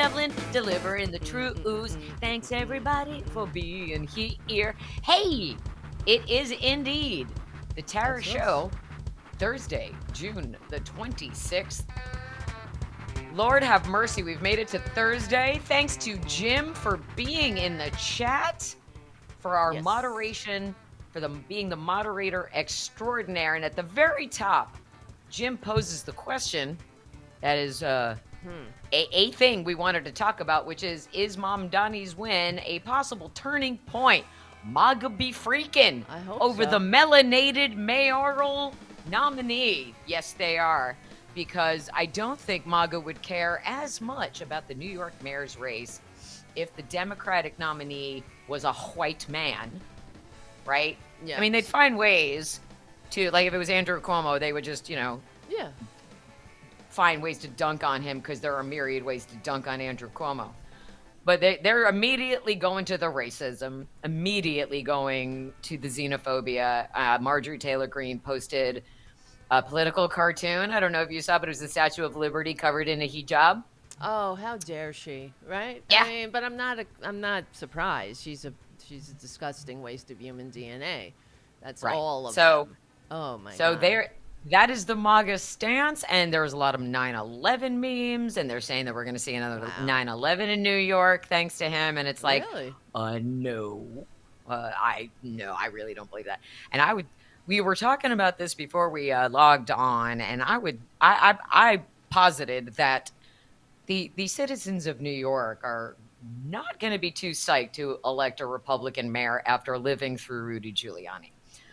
Devlin, delivering the true ooze. Thanks everybody for being here. Hey, it is indeed the Tara That's us. Show, Thursday, June the 26th. Lord have mercy, we've made it to Thursday. Thanks to Jim for being in the chat, for our Yes. moderation, for being the moderator extraordinaire. And at the very top, Jim poses the question that is a thing we wanted to talk about, which is Mom Donnie's win a possible turning point? MAGA be freaking I hope over so. the melanated mayoral nominee. Yes, they are. Because I don't think MAGA would care as much about the New York mayor's race if the Democratic nominee was a white man, right? Yeah. I mean, they'd find ways to, like, if it was Andrew Cuomo, they would just, Yeah. find ways to dunk on him because there are myriad ways to dunk on Andrew Cuomo. But they're immediately going to the racism, immediately going to the xenophobia. Marjorie Taylor Greene posted a political cartoon. I don't know if you saw, but it was the Statue of Liberty covered in a hijab. Oh, how dare she, right? Yeah. I mean, but I'm not surprised. She's a disgusting waste of human DNA. That's Right. all of So- them. Oh my So god. that is the MAGA stance, and there was a lot of 9/11 memes, and they're saying that we're going to see another Wow. 9/11 in New York thanks to him, and it's like, Really? no, I really don't believe that. And we were talking about this before we logged on, and I posited that the citizens of New York are not going to be too psyched to elect a Republican mayor after living through Rudy Giuliani.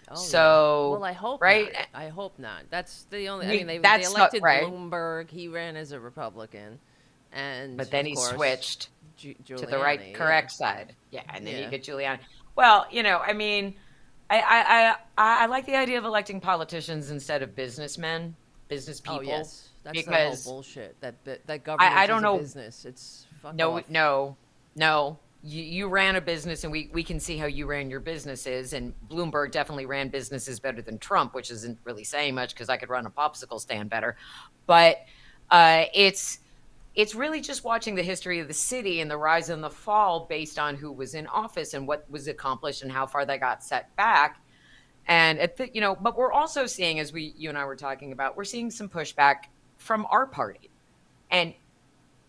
Oh, So, yeah. Well, I hope right? not. I hope not. That's the only. I We- mean, they that's not elected right. Bloomberg. He ran as a Republican, and But then of he course, switched to the right, Giuliani, correct side. Yeah, and then you Yeah. get Giuliani. Well, I mean, I like the idea of electing politicians instead of business Oh people. yes, that's because the whole bullshit. That government don't is know- a business. It's fuck no, off. no. You ran a business, and we can see how you ran your businesses. And Bloomberg definitely ran businesses better than Trump, which isn't really saying much because I could run a popsicle stand better. But it's really just watching the history of the city and the rise and the fall based on who was in office and what was accomplished and how far they got set back. And but we're also seeing, as you and I were talking about, we're seeing some pushback from our party, and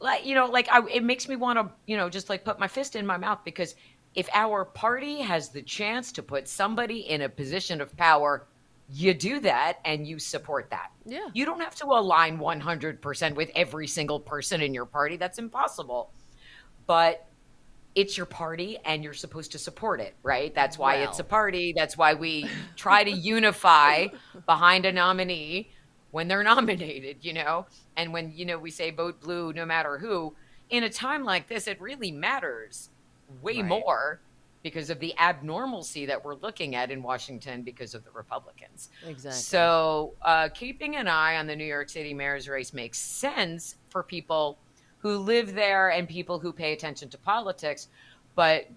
it makes me want to, just like put my fist in my mouth, because if our party has the chance to put somebody in a position of power, you do that and you support that. Yeah. You don't have to align 100% with every single person in your party. That's impossible. But it's your party and you're supposed to support it, right? That's why it's a Well. party. That's why we try to unify behind a nominee when they're nominated, and when, we say vote blue no matter who. In a time like this, it really matters way Right. more because of the abnormalcy that we're looking at in Washington because of the Republicans. Exactly. So keeping an eye on the New York City mayor's race makes sense for people who live there and people who pay attention to politics, but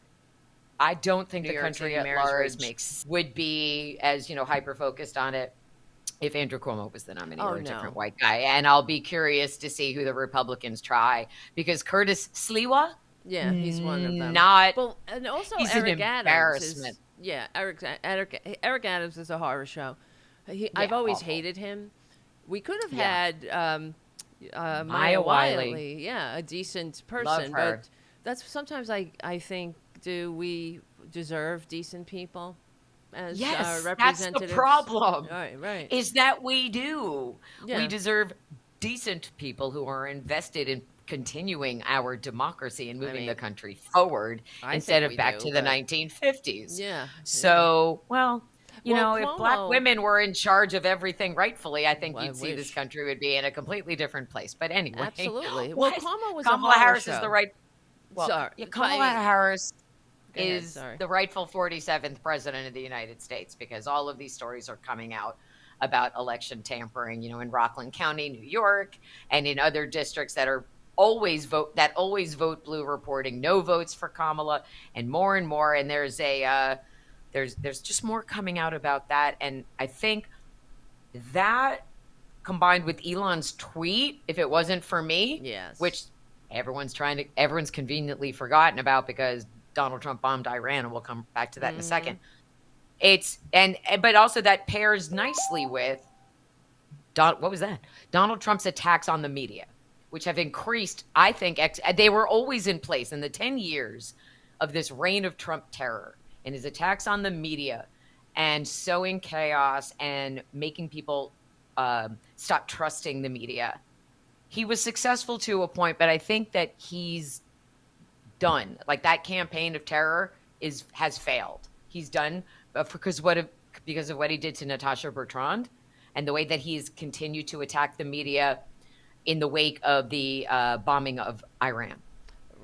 I don't think New the York country City at mayor's race large would be as hyper focused on it if Andrew Cuomo was the nominee Oh, or a no. different white guy. And I'll be curious to see who the Republicans try, because Curtis Sliwa, Yeah, he's one of them. not. Well, and also He's an Eric Adams embarrassment. is. Yeah, Eric Adams is a horror show. I've always awful. hated him. We could have Yeah. had Maya Maya Wiley. Wiley. Yeah, a decent person. Love her. But that's sometimes I think, do we deserve decent people as Yes, our that's the representatives? problem. Right. Is that we do. Yeah. We deserve decent people who are invested in continuing our democracy and moving the country forward I instead think of we back do, to the but- 1950s. Yeah. So, well, if black Cuomo- women were in charge of everything rightfully, I think Well, I you'd see this wish. country would be in a completely different place. But anyway. Absolutely. Well, What? Cuomo was a Kamala horror Harris show. is the right. Well, Sorry. yeah, But Kamala I mean- Harris Go ahead, is sorry. the rightful 47th president of the United States, because all of these stories are coming out about election tampering, in Rockland County, New York, and in other districts that are always vote blue, reporting no votes for Kamala, and more. And there's there's just more coming out about that. And I think that, combined with Elon's tweet, if it wasn't for me, Yes. which everyone's conveniently forgotten about because Donald Trump bombed Iran, and we'll come back to that in a Mm-hmm. second. But also that pairs nicely with what was that? Donald Trump's attacks on the media, which have increased, I think, they were always in place in the 10 years of this reign of Trump terror, and his attacks on the media and sowing chaos and making people stop trusting the media. He was successful to a point, but I think that he's done. Like that campaign of terror has failed. He's done because of what he did to Natasha Bertrand and the way that he's continued to attack the media in the wake of the bombing of Iran.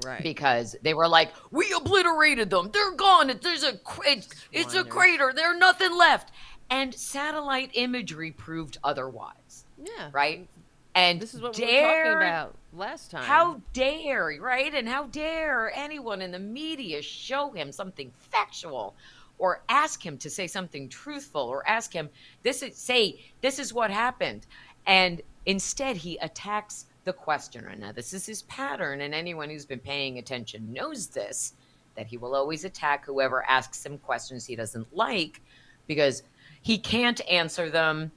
Right. Because they were like, we obliterated them. They're gone. It's a Whiners. crater. There's nothing left. And satellite imagery proved otherwise, Yeah. right? And This is what we were talking dare about last time. how dare, right? And how dare anyone in the media show him something factual or ask him to say something truthful or ask him this is what happened. And instead he attacks the questioner. Now this is his pattern, and anyone who's been paying attention knows this, that he will always attack whoever asks him questions he doesn't like because he can't answer them.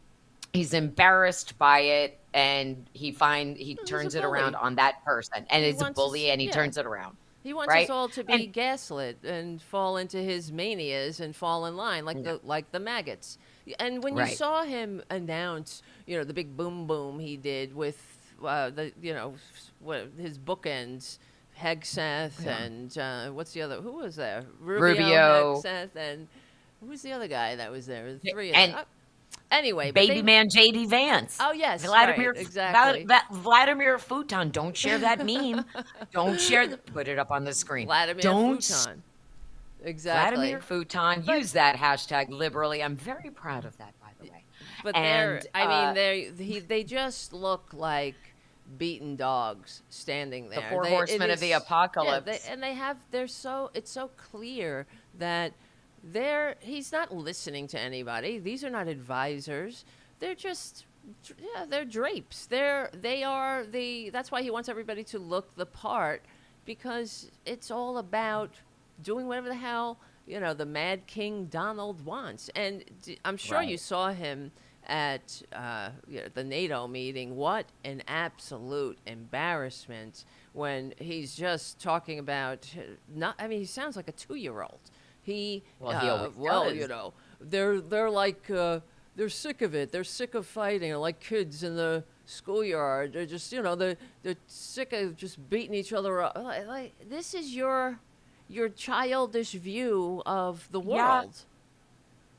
He's embarrassed by it, and he He's a turns it around bully. on that person, and He it's a wants bully, us. and he Yeah. turns it around, He wants us right? all to be And gaslit and fall into his manias and fall in line yeah, like the maggots. And when you right, saw him announce, the big boom boom he did with the what his bookends, Hegseth yeah. and what's the other? Who was there? Rubio, Rubio Hegseth, and who was the other guy that was there? The three of them. and Anyway, but baby they. man JD Vance, Oh yes, right, exactly. Vladimir Futon. Don't share that meme. Don't share. Put it up on the screen. Vladimir Don't Futon. Vladimir Exactly. Futon. But Use that hashtag liberally. I'm very proud of that, by the way. But And I mean, they just look like beaten dogs standing the there. four It horsemen of the is, yeah. apocalypse. And they have, it's so clear that he's not listening to anybody. These are not advisors. They're just, yeah, they're drapes. They are that's why he wants everybody to look the part, because it's all about doing whatever the hell the Mad King Donald wants. And I'm sure you Right. saw him at the NATO meeting. What an absolute embarrassment when he's just talking about not. I mean, he sounds like a 2-year-old. He Well, he always well, does. they're like they're sick of it. They're sick of fighting. They're like kids in the schoolyard. They're just they're sick of just beating each other up. Like this is your childish view of the Yeah. world.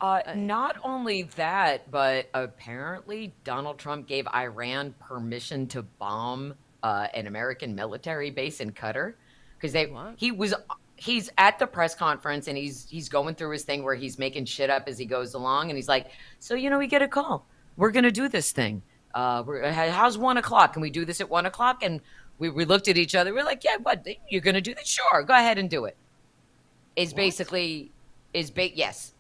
Uh, Not only that, but apparently Donald Trump gave Iran permission to bomb an American military base in Qatar because what? he's at the press conference and he's going through his thing where he's making shit up as he goes along, and he's like, so we get a call, we're gonna do this thing. How's 1 o'clock? Can we do this at 1 o'clock? And we looked at each other. We're like, yeah, what, you're gonna do this? Sure, go ahead and do it. Is What? basically yes.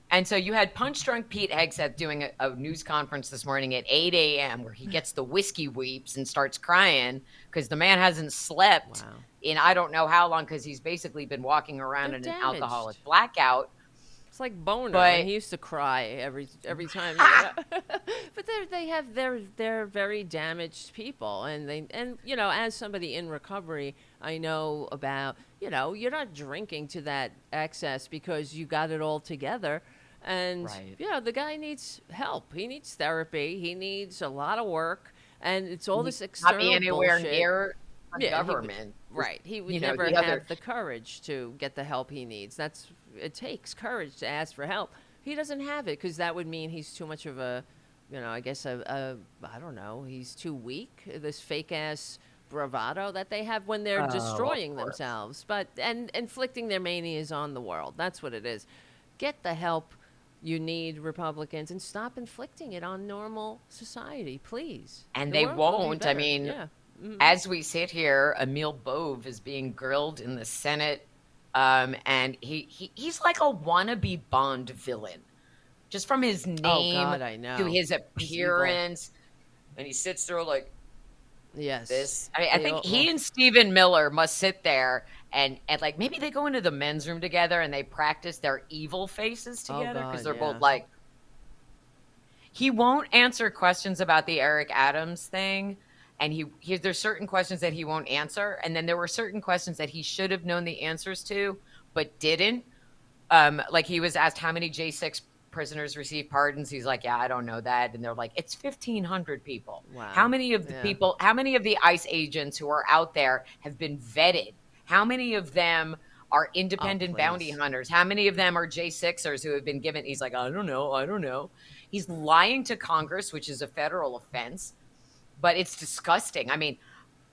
And so you had Punch Drunk Pete Hegseth doing a news conference this morning at 8 a.m. where he gets the whiskey weeps and starts crying because the man hasn't slept Wow. in I don't know how long because he's basically been walking around They're in an damaged. alcoholic blackout. It's like Boner when But he used to cry every time. But they're very damaged people, and as somebody in recovery, I know about you're not drinking to that excess because you got it all together, and right, the guy needs help. He needs therapy. He needs a lot of work, and it's all he this not be external anywhere bullshit. near a Yeah, he would. government. Right, he would never The other have the courage to get the help he needs. It takes courage to ask for help. He doesn't have it because that would mean he's too much of a, I guess I don't know, he's too weak. This fake ass bravado that they have when they're oh, of destroying course. themselves, but and inflicting their manias on the world. That's what it is. Get the help you need, Republicans, and stop inflicting it on normal society, please. And The they world will be won't. I better. mean, Yeah. Hmm. as we sit here, Emil Bove is being grilled in the Senate, and he's like a wannabe Bond villain, just from his Oh name God, I to know. his He's evil. appearance, and he sits there like Yes. This, I mean, I They think all, he and Stephen Miller must sit there and like maybe they go into the men's room together and they practice their evil faces oh together because God, they're both yeah. like, he won't answer questions about the Eric Adams thing. And there's certain questions that he won't answer. And then there were certain questions that he should have known the answers to, but didn't. Like he was asked how many J6 prisoners received pardons. He's like, yeah, I don't know that. And they're like, it's 1,500 people. Wow. Yeah. How many of the ICE agents who are out there have been vetted? How many of them are Oh, independent bounty please. hunters? How many of them are J6ers who have been given? He's like, I don't know. I don't know. He's lying to Congress, which is a federal offense, but it's disgusting. I mean,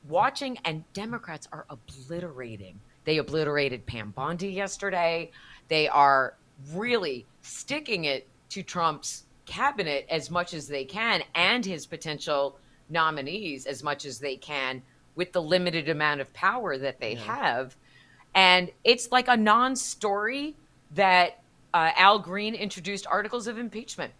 watching, and Democrats are obliterating. They obliterated Pam Bondi yesterday. They are really sticking it to Trump's cabinet as much as they can and his potential nominees as much as they can with the limited amount of power that they Yeah. have. And it's like a non story that Al Green introduced articles of impeachment.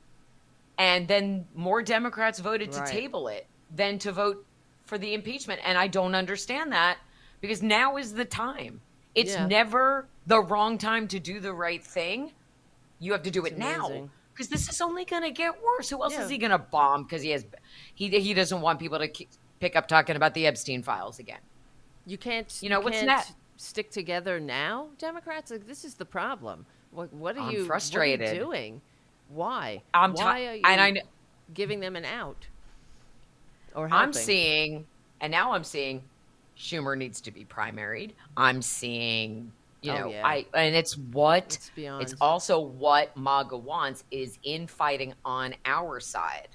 And then more Democrats voted to Right. table it than to vote for the impeachment. And I don't understand that because now is the time. It's Yeah. never the wrong time to do the right thing. You have to do It's it now amazing. because this is only going to get worse. Who else is Yeah. he going to bomb? Because he doesn't want people to pick up talking about the Epstein files again. You You know what's can't that? stick together now, Democrats. Like this is the problem. I'm what are you frustrated. doing? Why? I'm t- Why are and you I giving them an out or I'm helping? seeing, and now I'm seeing Schumer needs to be primaried. I'm seeing, Oh yeah. and It's it's beyond. also what MAGA wants is infighting on our side.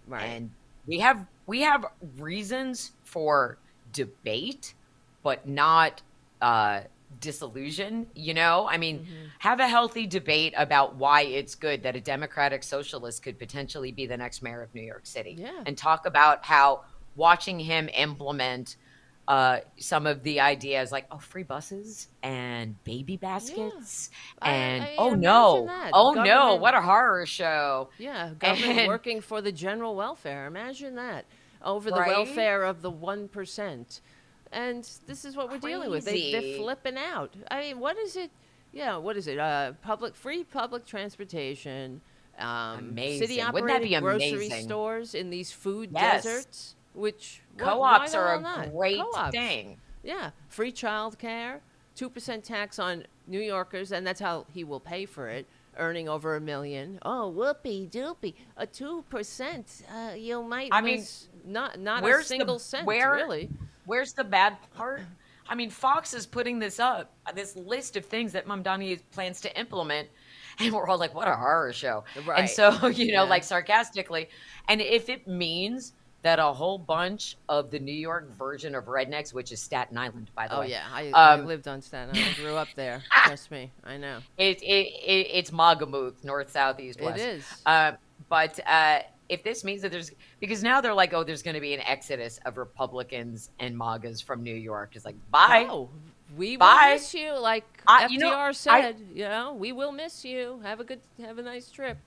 Right. And we have reasons for debate, but not uh disillusion, I mean, Hmm. have a healthy debate about why it's good that a democratic socialist could potentially be the next mayor of New York City, Yeah. and talk about how watching him implement some of the ideas like, oh, free buses and baby Yeah. baskets, I and mean, imagine that oh no, government. what a horror show. Yeah, government And working for the general welfare. Imagine that over the right, welfare of the 1%. And this is what we're dealing with. They're crazy, flipping out. I mean, what is it? Yeah, what is it? Free public transportation, city amazing, wouldn't that operated be grocery amazing? stores in these food Yes, deserts. Which what? Why co-ops the are hell a not? great Co-ops. thing. Yeah, free childcare, 2% tax on New Yorkers, and that's how he will pay for it. Earning over a million. Oh, whoopee doopie! A 2%. You might I mean, miss not a where's single the cent, where really. where's the bad part? I mean, Fox is putting this list of things that Mamdani plans to implement, and we're all like, what a horror show. And Right. so, Yeah. like sarcastically, and if it means that a whole bunch of the New York version of rednecks, which is Staten Island, by the Oh way, yeah. I um, lived on Staten Island. I grew up there. Trust me. I know. it's Magamuth, north, south, east, It west. is. But if this means that because now they're like, oh, there's going to be an exodus of Republicans and MAGAs from New York. It's like, bye, Go. We will bye. miss you, like I, you know, FDR I said. We will miss you. Have a nice trip.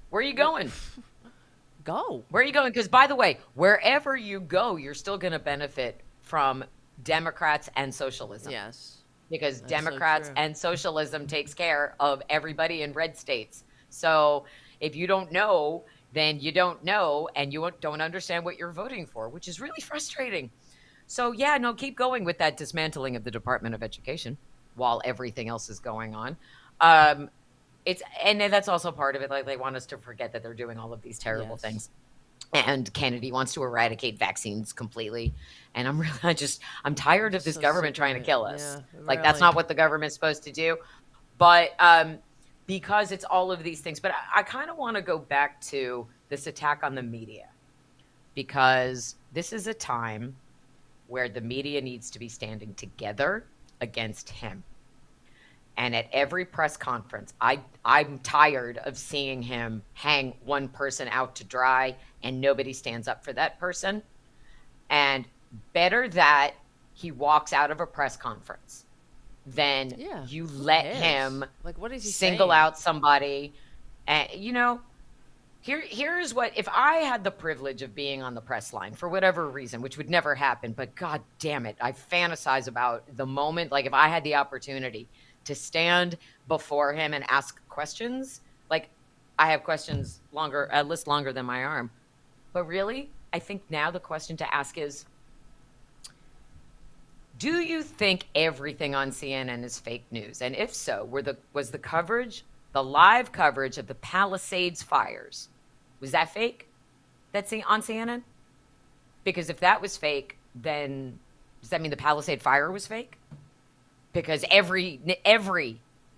where are you What? going? Go. Where are you going? Because by the way, wherever you go, you're still going to benefit from Democrats and socialism. Yes. Because That's so Democrats true. and socialism takes care of everybody in red states. So if you don't know, then you don't know, and you don't understand what you're voting for, which is really frustrating. So yeah, no, keep going with that dismantling of the Department of Education while everything else is going on. Um, and then that's also part of it. Like they want us to forget that they're doing all of these terrible Yes. things. And Kennedy wants to eradicate vaccines completely. And I'm really, I'm I'm tired of just this so government sick of trying to it. kill us. Yeah, Like that's really. not what the government's supposed to do. But because it's all of these things. But I kind of want to go back to this attack on the media because this is a time where the media needs to be standing together against him. And at every press conference, I'm tired of seeing him hang one person out to dry and nobody stands up for that person. And better that he walks out of a press conference than Yeah. you Who let cares? him Like, what is he single saying? out somebody. And Here's what, if I had the privilege of being on the press line for whatever reason, which would never happen, but god damn it, I fantasize about the moment, like if I had the opportunity to stand before him and ask questions, like I have questions longer, a list longer than my arm. But really, I think now the question to ask is, do you think everything on CNN is fake news? And if so, was the coverage, the live coverage of the Palisades fires, was that fake? That's on CNN? Because if that was fake, then does that mean the Palisade fire was fake? Because every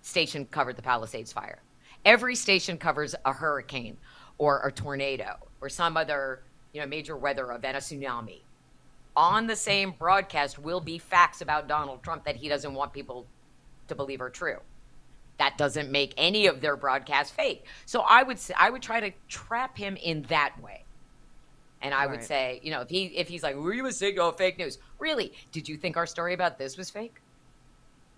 station covered the Palisades fire. Every station covers a hurricane or a tornado or some other, major weather event, a tsunami. On the same broadcast will be facts about Donald Trump that he doesn't want people to believe are true. That doesn't make any of their broadcasts fake. So I would try to trap him in that way. And I would Right. say, if he's like, we was saying, oh, fake news. Really? Did you think our story about this was fake?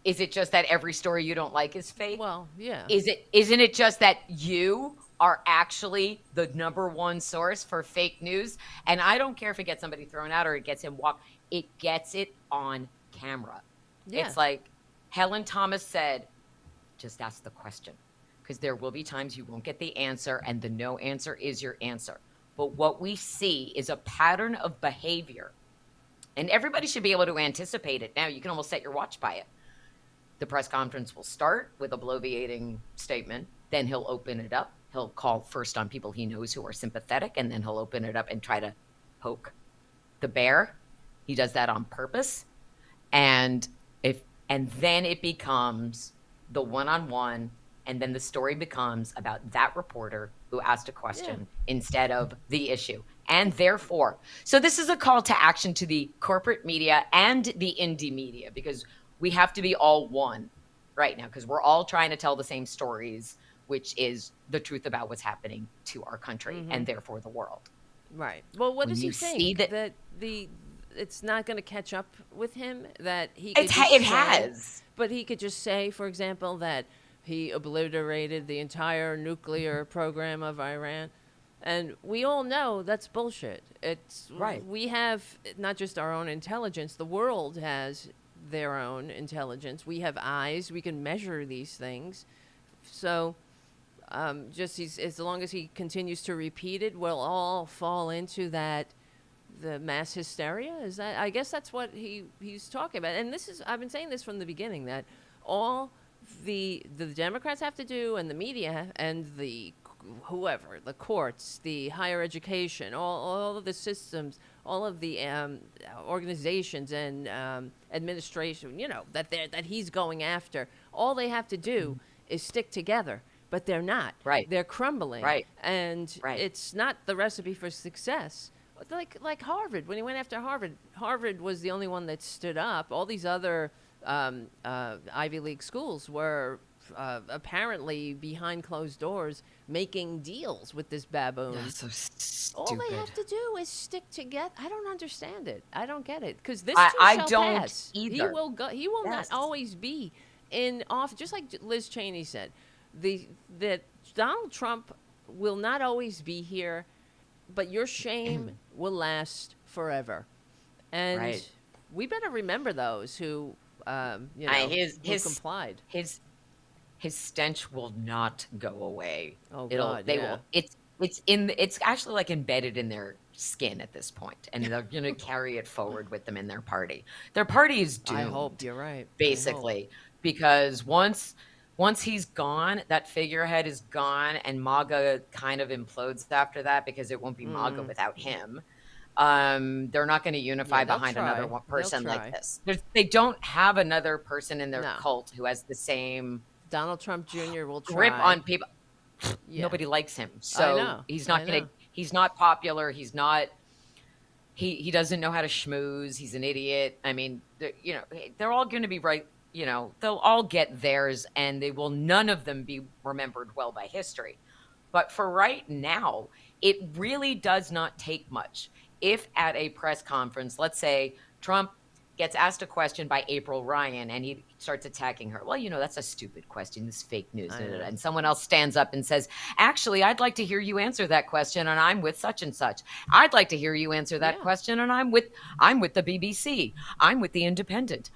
Is it just that every story you don't like is fake? Well, yeah. Isn't it just that you are actually the number one source for fake news? And I don't care if it gets somebody thrown out or it gets him walked. It gets it on camera. Yeah. It's like Helen Thomas said, just ask the question, because there will be times you won't get the answer and the no answer is your answer. But what we see is a pattern of behavior, and everybody should be able to anticipate it now. You can almost set your watch by it. The press conference will start with a bloviating statement. Then he'll open it up. He'll call first on people he knows who are sympathetic, and then he'll open it up and try to poke the bear. He does that on purpose. And then it becomes the one-on-one, and then the story becomes about that reporter who asked a Yeah. question instead of the issue. And therefore, so this is a call to action to the corporate media and the indie media, because we have to be all one right now, because we're all trying to tell the same stories, which is the truth about what's happening to our country Mm-hmm. and therefore the world. Right. Well, what When does he you see think that that it's not going to catch up with him, that he could it just say, has, but he could just say, for example, that he obliterated the entire nuclear program of Iran. And we all know that's bullshit. It's right. We have not just our own intelligence, the world has their own intelligence. We have eyes, we can measure these things. So as long as he continues to repeat it, we'll all fall into that, the mass hysteria. Is that, I guess that's what he's talking about. And this is, I've been saying this from the beginning, that all the Democrats have to do, and the media and the whoever, the courts, the higher education, all of the systems, all of the organizations and administration, that he's going after, all they have to do is stick together. But they're not. Right. They're crumbling, Right. and Right. it's not the recipe for success. Like Harvard, when he went after Harvard, Harvard was the only one that stood up. All these other Ivy League schools were apparently behind closed doors making deals with this baboon. That's so All they stupid. have to do is stick together. I don't understand it. I don't get it, because this I too I shall don't pass. He either. will go. He will not Yes. always be in off. Just like Liz Cheney said, that Donald Trump will not always be here, but your shame will last forever. And Right. we better remember those who, who complied. His his stench will not go away. Oh It'll God, they yeah. will it's actually like embedded in their skin at this point, and they're going to carry it forward with them in their party. Their party is I hope doomed, you're right. I hope. basically, because once he's gone, that figurehead is gone, and MAGA kind of implodes after that, because it won't be MAGA Mm. without him. They're not going to unify Yeah, they'll behind another try. They'll person like try. this. They don't have another person in their No. cult who has the same Donald Trump Jr. will grip try. on people. Yeah, Nobody likes him, I so know. he's I not going to. know. He's not popular. He's not. He doesn't know how to schmooze. He's an idiot. I mean, they're all going to be right. They'll all get theirs, and they will. None of them be remembered well by history. But for right now, it really does not take much. If at a press conference, let's say Trump gets asked a question by April Ryan, and he starts attacking her. Well, that's a stupid question. This is fake news. I know. And someone else stands up and says, actually, I'd like to hear you answer that question, and I'm with such and such. I'd like to hear you answer that Yeah. question, and I'm with the BBC. I'm with the Independent.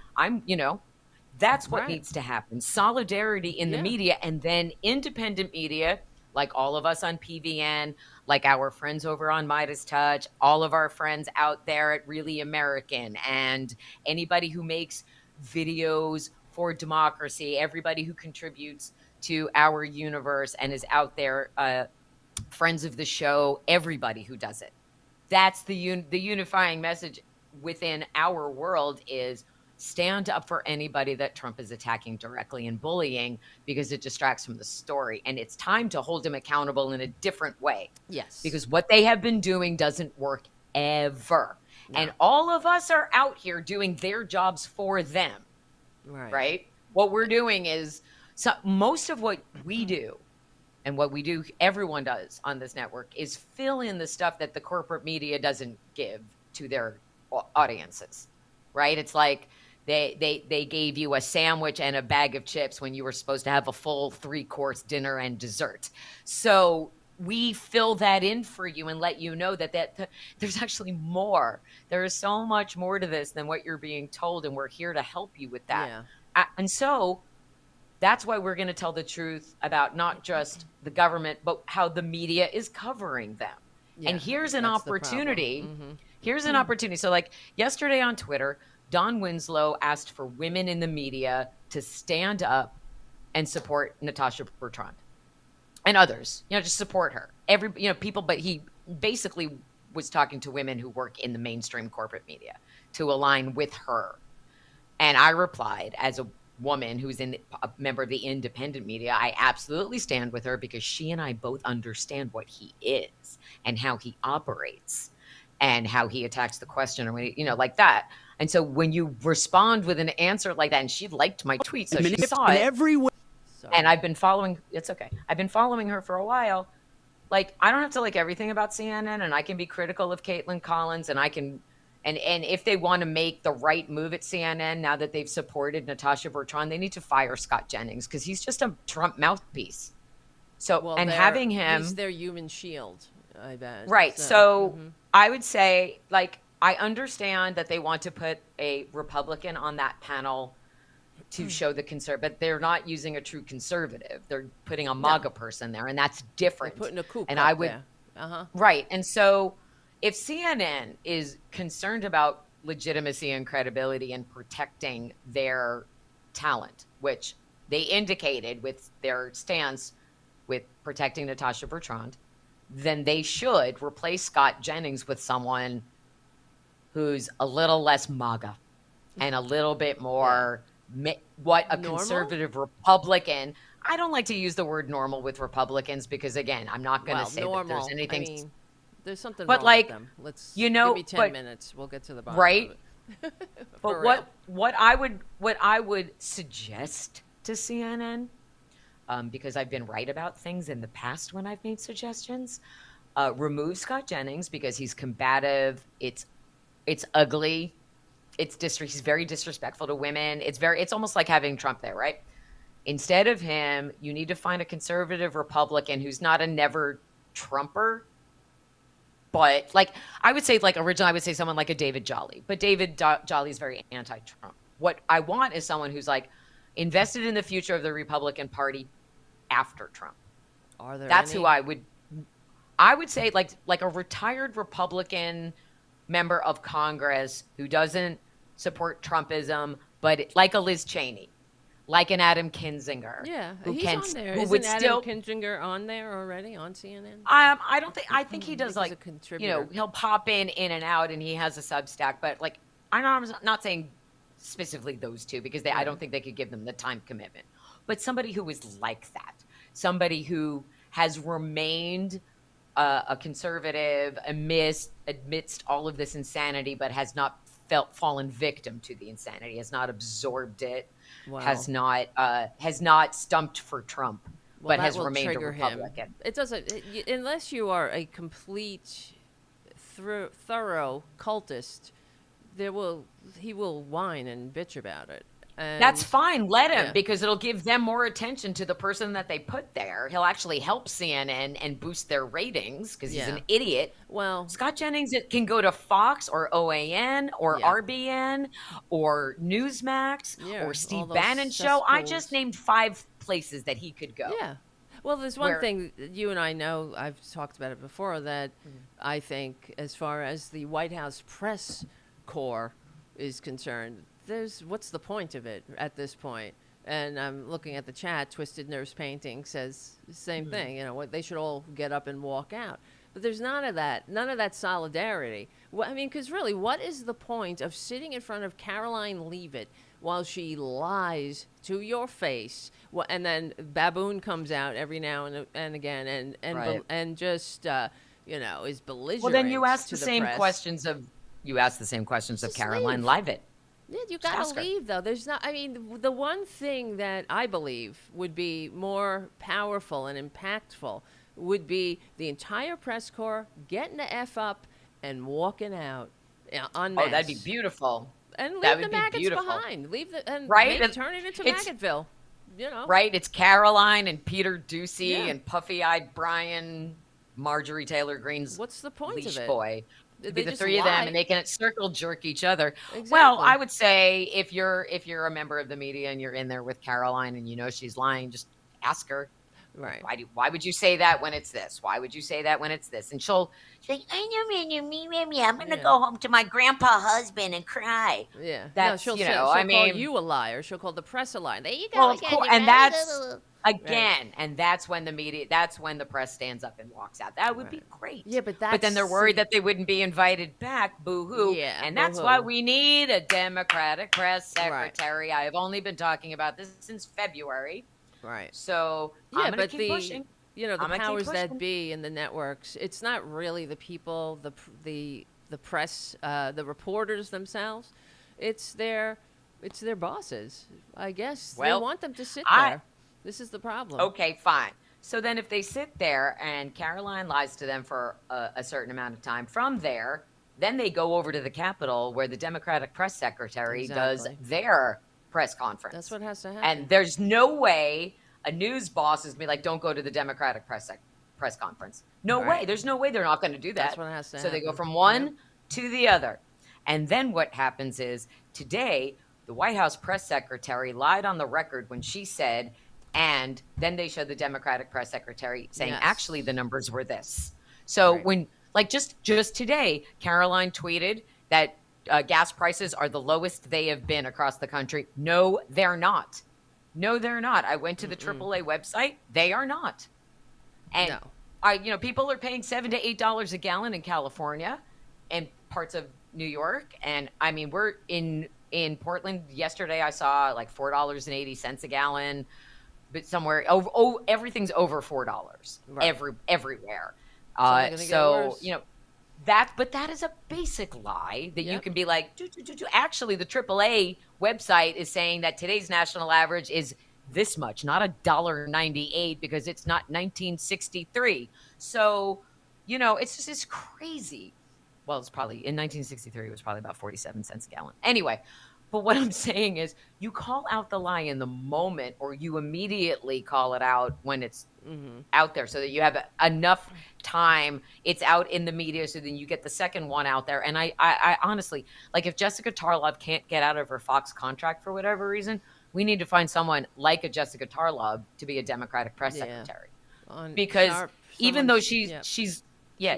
That's what Right. needs to happen. Solidarity in the Yeah. media, and then independent media, like all of us on PVN, like our friends over on Midas Touch, all of our friends out there at Really American, and anybody who makes videos for democracy, everybody who contributes to our universe and is out there, friends of the show, everybody who does it. That's the unifying message within our world is stand up for anybody that Trump is attacking directly and bullying because it distracts from the story. And it's time to hold him accountable in a different way Yes. because what they have been doing doesn't work ever. And No. all of us are out here doing their jobs for them, Right. right? What we're doing is most of what we do and what we do, everyone does on this network, is fill in the stuff that the corporate media doesn't give to their audiences, right? It's like they gave you a sandwich and a bag of chips when you were supposed to have a full 3-course dinner and dessert. So we fill that in for you and let you know that there's actually more. There is so much more to this than what you're being told, and we're here to help you with that. Yeah. And so that's why we're going to tell the truth about not just the government, but how the media is covering them. And Yeah. here's an That's the problem. opportunity. Mm-hmm. Here's an opportunity. So, like yesterday on Twitter, Don Winslow asked for women in the media to stand up and support Natasha Bertrand and others, just support her. People, but he basically was talking to women who work in the mainstream corporate media to align with her. And I replied, as a woman who's a member of the independent media, I absolutely stand with her because she and I both understand what he is and how he operates and how he attacks the question or like that. And so when you respond with an answer like that, and she liked my tweet, so she saw in it. every way. And Sorry. it's okay. I've been following her for a while. Like, I don't have to like everything about CNN, and I can be critical of Caitlin Collins, and I can and if they want to make the right move at CNN now that they've supported Natasha Bertrand, they need to fire Scott Jennings because he's just a Trump mouthpiece. So, Well, and having he's him their human shield, I bet. right. So, So, mm-hmm. I would say, like, I understand that they want to put a Republican on that panel to show the but they're not using a true conservative. They're putting a No, MAGA person there, and that's they're different. putting a kook And I up would there. Uh-huh. Right. And so if CNN is concerned about legitimacy and credibility and protecting their talent, which they indicated with their stance with protecting Natasha Bertrand, then they should replace Scott Jennings with someone who's a little less MAGA and a little bit Yeah. more what a Normal? conservative Republican. I don't like to use the word normal with Republicans because, again, I'm not going to Well, say that there's normal. I anything, mean, there's something but wrong with like, them. Let's give me 10 but minutes. We'll get to the bottom of right. it. But For real. what I would suggest to CNN, because I've been right about things in the past when I've made suggestions, remove Scott Jennings because he's combative. It's ugly. He's very disrespectful to women. It's almost like having Trump there, right? Instead of him, you need to find a conservative Republican who's not a never Trumper. But like I would say, like originally, I would say someone like a David Jolly. But David Jolly is very anti-Trump. What I want is someone who's like invested in the future of the Republican Party after Trump. Are there That's who any? I would say like a retired Republican member of Congress who doesn't support Trumpism, but like a Liz Cheney, like an Adam Kinzinger, Yeah, who he's can on there. who Isn't would Adam still Kinzinger on there already on CNN? I think he I does think he's like a contributor. he'll pop in and out, and he has a Substack, but like I'm not saying specifically those two because I Yeah. don't think they could give them the time commitment, but somebody who is like that, somebody who has remained a conservative amidst all of this insanity, but has not fallen victim to the insanity, has not absorbed it, Well, has not stumped for Trump, well, but that has will remained a trigger him. Republican. It doesn't unless you are a complete, thorough cultist. There will he will whine and bitch about it. That's And fine. Let him, yeah, because it'll give them more attention to the person that they put there. He'll actually help CNN and boost their ratings because he's an yeah. idiot. Well, Scott Jennings, it can go to Fox or OAN or yeah, RBN or Newsmax yeah. or All Steve those Bannon show. I just cesspools. named 5 places that he could go. Yeah. Well, there's one Where thing that you and I know, I've talked about it before, that I think, as far as the White House press corps is concerned, what's the point of it at this point? And I'm looking at the chat. Twisted Nerves Painting says the same thing. You know, they should all get up and walk out. But there's none of that solidarity. I mean, because really, what is the point of sitting in front of Caroline Leavitt while she lies to your face, and then Baboon comes out every now and again right. and just is Well, then belligerent to the press? you ask the same questions of Just Caroline leave. Leavitt. Yeah, you Just gotta ask her. leave though. There's not. I mean, the one thing that I believe would be more powerful and impactful would be the entire press corps getting the f up and walking out en Oh, that'd be masse, beautiful. and That leave the would be maggots beautiful. behind. Leave the and Right? make turn it into It's Maggotville. You know. right. It's Caroline and Peter Ducey Yeah. and puffy-eyed Brian, Marjorie Taylor Greene's What's the point of leash it? boy. It'd be They the just 3 of them, and lie. they can circle jerk each other. Well, I Exactly. would say if you're a member of the media and you're in there with Caroline and you know she's lying, just ask her. Right. Why would you say that when it's this? Why would you say that when it's this? And she'll say, I know, me, I'm gonna Yeah. go home to my grandpa husband and cry. Yeah. No, That's, she'll I call mean, you a liar. She'll call the press a liar. There you well, go of again. course, You and that's right. and that's when that's when the press stands up and walks out. That would be Right. Yeah, great. but But that's then they're worried see. that they wouldn't be invited back. Boo hoo. Yeah. And Boo that's why hoo. we need a Democratic press Right. secretary. I have only been talking about this since February. Right. So I'm Yeah, gonna but keep pushing. the I'm gonna keep powers that pushing. be in the networks, it's not really the people, the press, the reporters themselves. It's their bosses. I guess they Well, want them to sit I there. This is the problem. okay, fine. So then if they sit there and Caroline lies to them for a certain amount of time, from there, then they go over to the Capitol where the Democratic press secretary does Exactly. their press That's conference. what has to And happen. there's no way a news boss is be like, don't go to the Democratic press conference. No way. Right. There's no way they're not going to do That's that. what has to So they go happen. from Yep. one to the other. And then what happens is today, the White House press secretary lied on the record when she said, and then they showed the Democratic press secretary saying, actually, Yes. the numbers were this. So Right. when, like, just today, Caroline tweeted that gas prices are the lowest they have been across the country. No, they're not. No, they're not. I went to the Mm-mm. AAA website. They are not. And No. people are paying $7 to $8 a gallon in California and parts of New York. And I mean, we're in Portland. Yesterday, I saw like $4.80 a gallon, but somewhere over, everything's over $4 Right. everywhere. It's only going to get So worse. but that is a basic lie that you Yep. can be like, actually, the AAA website is saying that today's national average is this much, not $1.98 because it's not 1963. So, it's crazy. Well, it's probably in 1963, it was probably about 47 cents a gallon. Anyway, but what I'm saying is you call out the lie in the moment or you immediately call it out when it's Mm-hmm. out there so that you have enough time. It's out in the media so then you get the second one out there. And I honestly, like, if Jessica Tarlov can't get out of her Fox contract for whatever reason, we need to find someone like a Jessica Tarlov to be a Democratic press Yeah. secretary. On Because sharp. even though Yep. yeah, She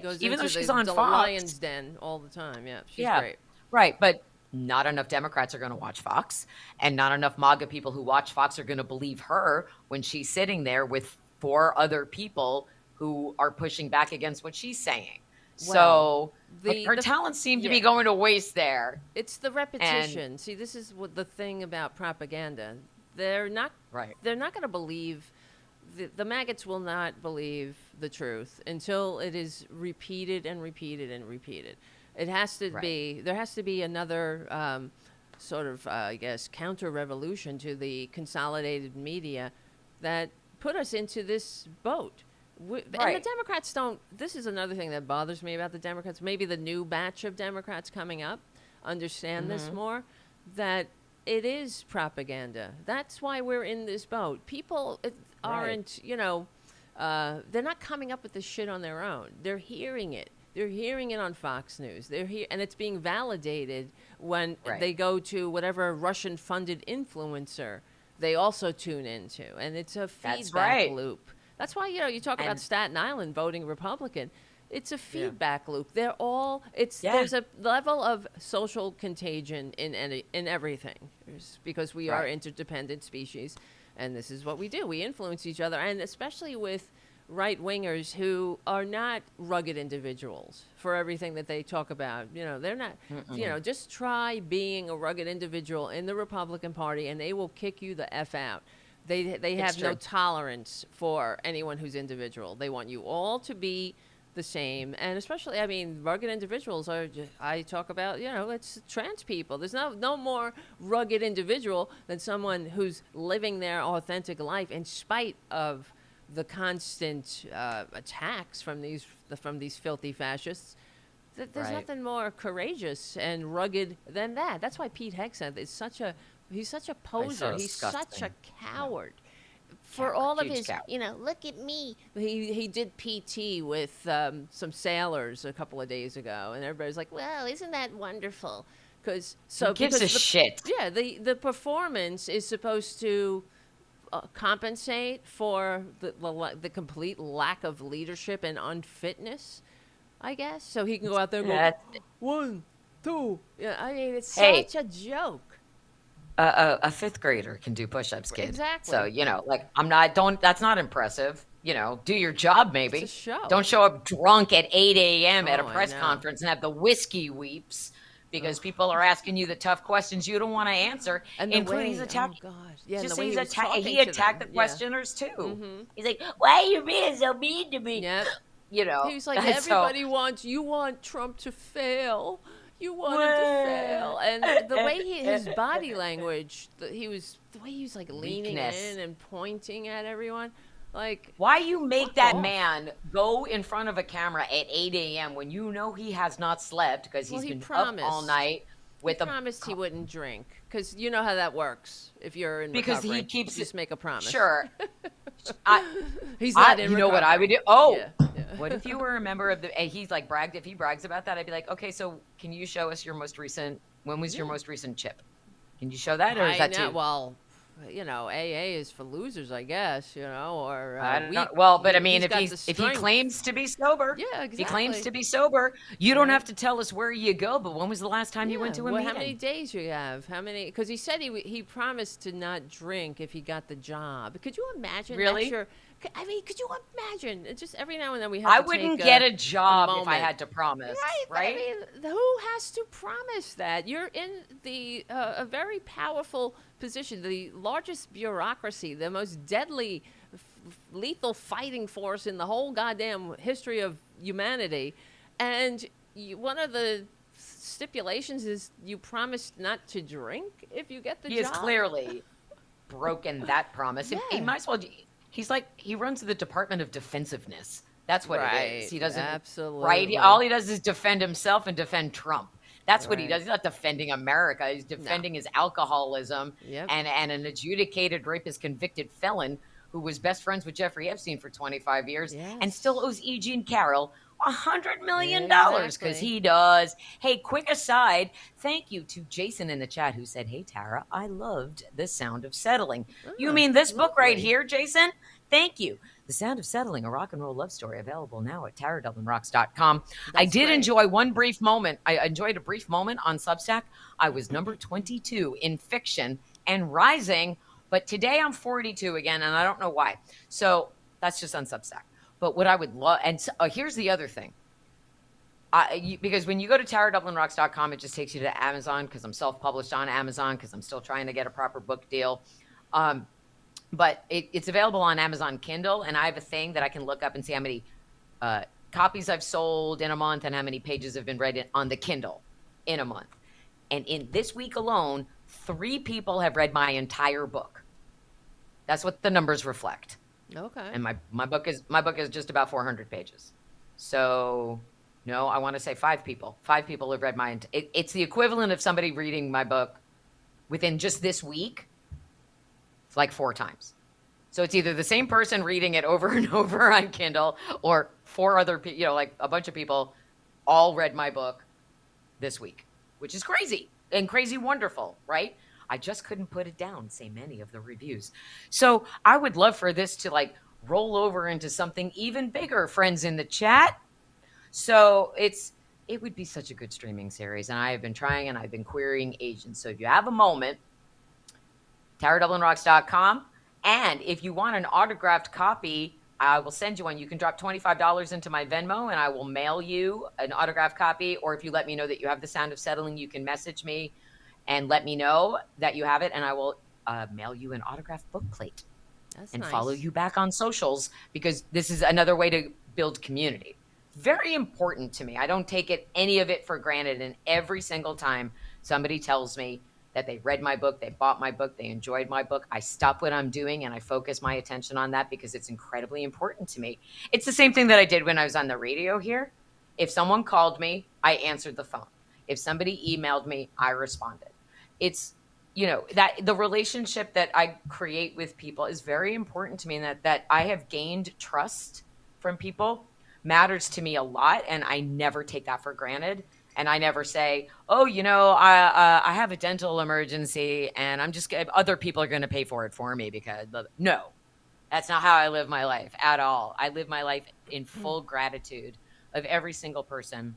goes even though into she's on the Fox, lion's den all the time. Yeah. She's yeah, great. right. But not enough Democrats are going to watch Fox, and not enough MAGA people who watch Fox are going to believe her when she's sitting there with 4 other people who are pushing back against what she's saying. Well, So her talents seem to be yeah. going to waste there. It's the And repetition. See, this is what the thing about propaganda. They're not right, they're not going to believe the maggots will not believe the truth until it is repeated and repeated and repeated. It has to right, be there has to be another sort of I guess counter revolution to the consolidated media that put us into this boat. And the right. Democrats don't. This is another thing that bothers me about the Democrats. Maybe the new batch of Democrats coming up. understand this Mm-hmm. more, that it is propaganda. That's why we're in this boat. People Right. aren't, they're not coming up with this shit on their own. They're hearing it. They're hearing it on Fox News. They're here, and it's being validated when Right. they go to whatever Russian-funded influencer they also tune into, and it's a That's feedback right. loop. That's why you talk about And Staten Island voting Republican. It's a yeah. feedback loop. They're all it's Yeah. there's a level of social contagion in everything. Because we are Right. interdependent species, and this is what we do. We influence each other, and especially with right wingers who are not rugged individuals for everything that they talk about. They're not. Mm-mm. Just try being a rugged individual in the Republican Party, and they will kick you the f out. They It's have no true. tolerance for anyone who's individual. They want you all to be the same, and especially, I mean, rugged individuals are. I talk about, it's trans people. There's no more rugged individual than someone who's living their authentic life in spite of the constant attacks from these filthy fascists. There's Right. nothing more courageous and rugged than that. That's why Pete Hegseth is he's such a It's so poser. He's such a disgusting. Yeah. coward. For Coward. all of Huge his, coward. look at me. He did PT with some sailors a couple of days ago, and everybody's like, "Well, isn't that wonderful?" Who gives a Because shit? the performance is supposed to compensate for the complete lack of leadership and unfitness, I guess. So he can go out there and go, Yeah. one, two. Yeah, I mean, it's Hey, such a joke. a fifth grader can do push-ups, kid. So, Exactly. like, I'm not, don't, that's not impressive. Do your job, It's a maybe. show. Don't show up drunk at 8 a.m. at a Oh, I press know. conference and have the whiskey weeps Ugh. because people are asking you the tough questions you don't want to answer, And the including he's way, oh attacking. God, yeah, and the Just way he's he was talking he to attacked the them, yeah. questioners too. Mm-hmm. He's like, "Why are you being so mean to me?" Yep. You know. He was like, So, you want Trump to fail. You want him to well, fail. And the way his body language, the way he was like leaning weakness. in and pointing at everyone, like, Why you make fuck that off. man go in front of a camera at 8 a.m. when you know he has not slept because Well, he's been up all night he with a promised he wouldn't drink. Because you know how that works if you're in because he recovery. You keeps it just make a promise. sure. I He's not in you know what I would recovery. do? Oh, Yeah. Yeah. what if you were a member of the and he's like bragged if he brags about that, I'd be like, "Okay, so can you show us your most recent when was your Yeah. most recent chip? Can you show that or is I that know. too Well, AA is for losers, I guess. Or I don't know. weak. Well, but I mean, He's got the if he strength. claims to be sober, Yeah, if he claims exactly. to be sober, you don't Right. have to tell us where you go. But when was the last time you went Yeah. to a Well, how many meeting? days you have? How many? Because he said he promised to not drink if he got the job. Could you imagine? That's Really? your. I mean, could you imagine? It's just every now and then we have I to take wouldn't get a a job if I moment. had to promise, Right, but I right? mean, who has to promise that? You're in a very powerful position, the largest bureaucracy, the most deadly, lethal fighting force in the whole goddamn history of humanity, and one of the stipulations is you promise not to drink if you get the He has job. clearly broken that promise. He Yeah. might as well. He's like he runs the Department of Defensiveness. That's what it is. Right. He doesn't. Right. All Absolutely. he does is defend himself and defend Trump. That's what he Right. does. He's not defending America. He's No. defending his alcoholism Yep. and an adjudicated rapist, convicted felon who was best friends with Jeffrey Epstein for 25 years and still Yes. owes E. Jean Carroll $100 million because Exactly. he does. Hey, quick aside, thank you to Jason in the chat who said, "Hey Tara, I loved The Sound of Settling." You Oh, mean this book right lovely. here, Jason? Thank you. The Sound of Settling, a rock and roll love story, available now at taradublinrocks.com. I That's did great. enjoy one brief moment. I enjoyed a brief moment on Substack. I was number 22 in fiction and rising, but today I'm 42 again, and I don't know why. So that's just on Substack. But what I would love, and so, here's the other thing. Because when you go to taradublinrocks.com, it just takes you to Amazon because I'm self-published on Amazon because I'm still trying to get a proper book deal. But it's available on Amazon Kindle, and I have a thing that I can look up and see how many copies I've sold in a month and how many pages have been read on the Kindle in a month. And in this week alone, 3 people have read my entire book. That's what the numbers reflect. Okay. And my book is just about 400 pages. So No, I want to say 5 people. 5 people have read it's the equivalent of somebody reading my book within just this week, like 4 times. So it's either the same person reading it over and over on Kindle, or 4 other people, like a bunch of people all read my book this week, which is crazy and crazy wonderful, right? I just couldn't put it down, say many of the reviews. So I would love for this to like roll over into something even bigger, friends in the chat. So it would be such a good streaming series. And I have been trying and I've been querying agents. So if you have a moment, TaraDublinRocks.com. And if you want an autographed copy, I will send you one. You can drop $25 into my Venmo and I will mail you an autographed copy. Or if you let me know that you have The Sound of Settling, you can message me and let me know that you have it. And I will mail you an autographed book plate That's and follow nice. you back on socials, because this is another way to build community. Very important to me. I don't take any of it for granted. And every single time somebody tells me that they read my book, they bought my book, they enjoyed my book, I stop what I'm doing and I focus my attention on that, because it's incredibly important to me. It's the same thing that I did when I was on the radio here. If someone called me, I answered the phone. If somebody emailed me, I responded. It's that the relationship that I create with people is very important to me, and that I have gained trust from people matters to me a lot, and I never take that for granted. And I never say, "Oh, I have a dental emergency, and other people are going to pay for it for me because." No, that's not how I live my life at all. I live my life in full gratitude of every single person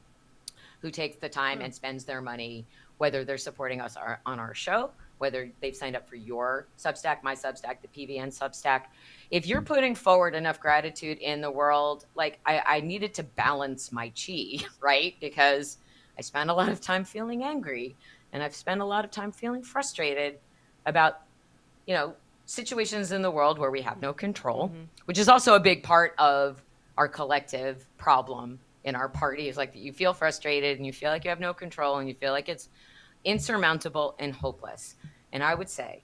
who takes the time Hmm. and spends their money, whether they're supporting us on our show, whether they've signed up for your Substack, my Substack, the PVN Substack. If you're putting forward enough gratitude in the world, like I needed to balance my chi, right? Because I spent a lot of time feeling angry, and I've spent a lot of time feeling frustrated about, you know, situations in the world where we have no control, Mm-hmm. which is also a big part of our collective problem in our party, is like that you feel frustrated and you feel like you have no control and you feel like it's insurmountable and hopeless. And I would say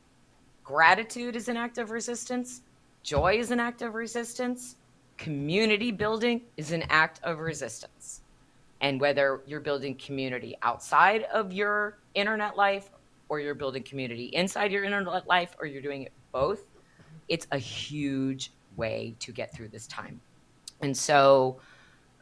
gratitude is an act of resistance, joy is an act of resistance, community building is an act of resistance. And whether you're building community outside of your internet life, or you're building community inside your internet life, or you're doing it both, it's a huge way to get through this time. And so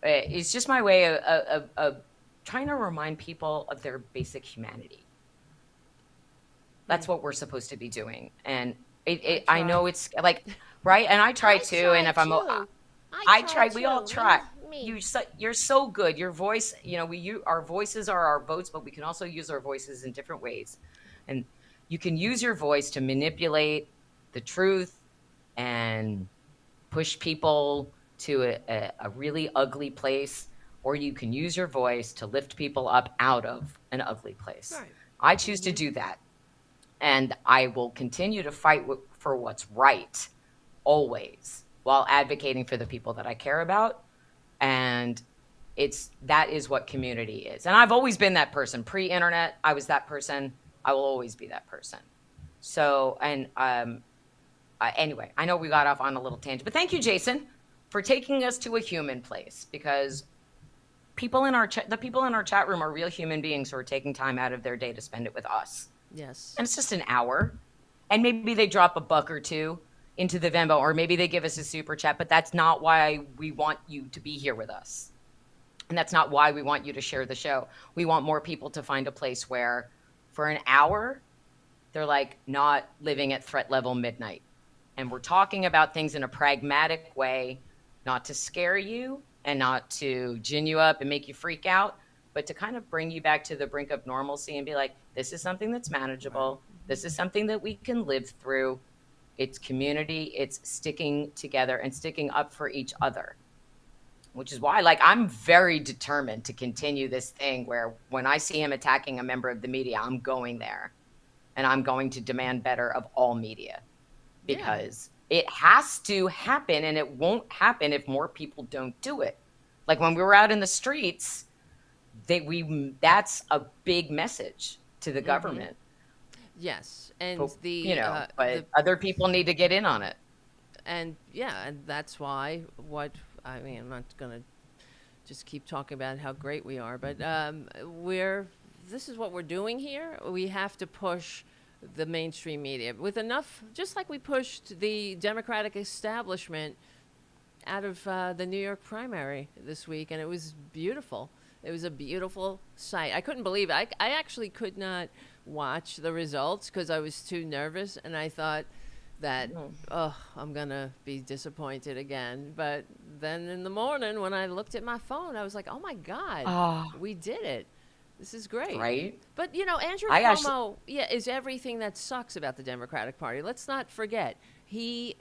it's just my way of trying to remind people of their basic humanity. Hmm. That's what we're supposed to be doing. And I I try. know it's like, right. And I try I too. And try if too. I I try try, we all too. try. Me. You're so good. Your voice, our voices are our votes, but we can also use our voices in different ways. And you can use your voice to manipulate the truth and push people to a really ugly place, or you can use your voice to lift people up out of an ugly place. Right. I choose to Mm-hmm. do that. And I will continue to fight for what's right always, while advocating for the people that I care about. And that is what community is. And I've always been that person. Pre-internet, I was that person. I will always be that person. So, and anyway, I know we got off on a little tangent, but thank you, Jason, for taking us to a human place, because the people in our chat room are real human beings who are taking time out of their day to spend it with us. Yes. And it's just an hour. And maybe they drop a buck or two into the Venmo, or maybe they give us a super chat, but that's not why we want you to be here with us. And that's not why we want you to share the show. We want more people to find a place where for an hour, they're like not living at threat level midnight. And we're talking about things in a pragmatic way, not to scare you and not to gin you up and make you freak out, but to kind of bring you back to the brink of normalcy and be like, this is something that's Right. manageable. This is something that we can live through. It's community, it's sticking together and sticking up for each other, which is why, like, I'm very determined to continue this thing where when I see him attacking a member of the media, I'm going there and I'm going to demand better of all media, Yeah. because it has to happen, and it won't happen if more people don't do it. Like when we were out in the streets, that's a big message to the Mm-hmm. government. Yes. And But but the other people need to get in on it. and yeah, and that's why what I mean, I'm not gonna just keep talking about how great we are. But we're this is what we're doing here. We have to push the mainstream media with enough, just like we pushed the Democratic establishment out of the New York primary this week, and it was beautiful. It was a beautiful sight. I couldn't believe it. I actually could not watch the results because I was too nervous, and I thought that, oh, I'm going to be disappointed again. But then in the morning when I looked at my phone, I was like, oh my God, Oh, we did it. This is great. right. But, Andrew I actually, Cuomo, yeah, is everything that sucks about the Democratic Party. Let's not forget. He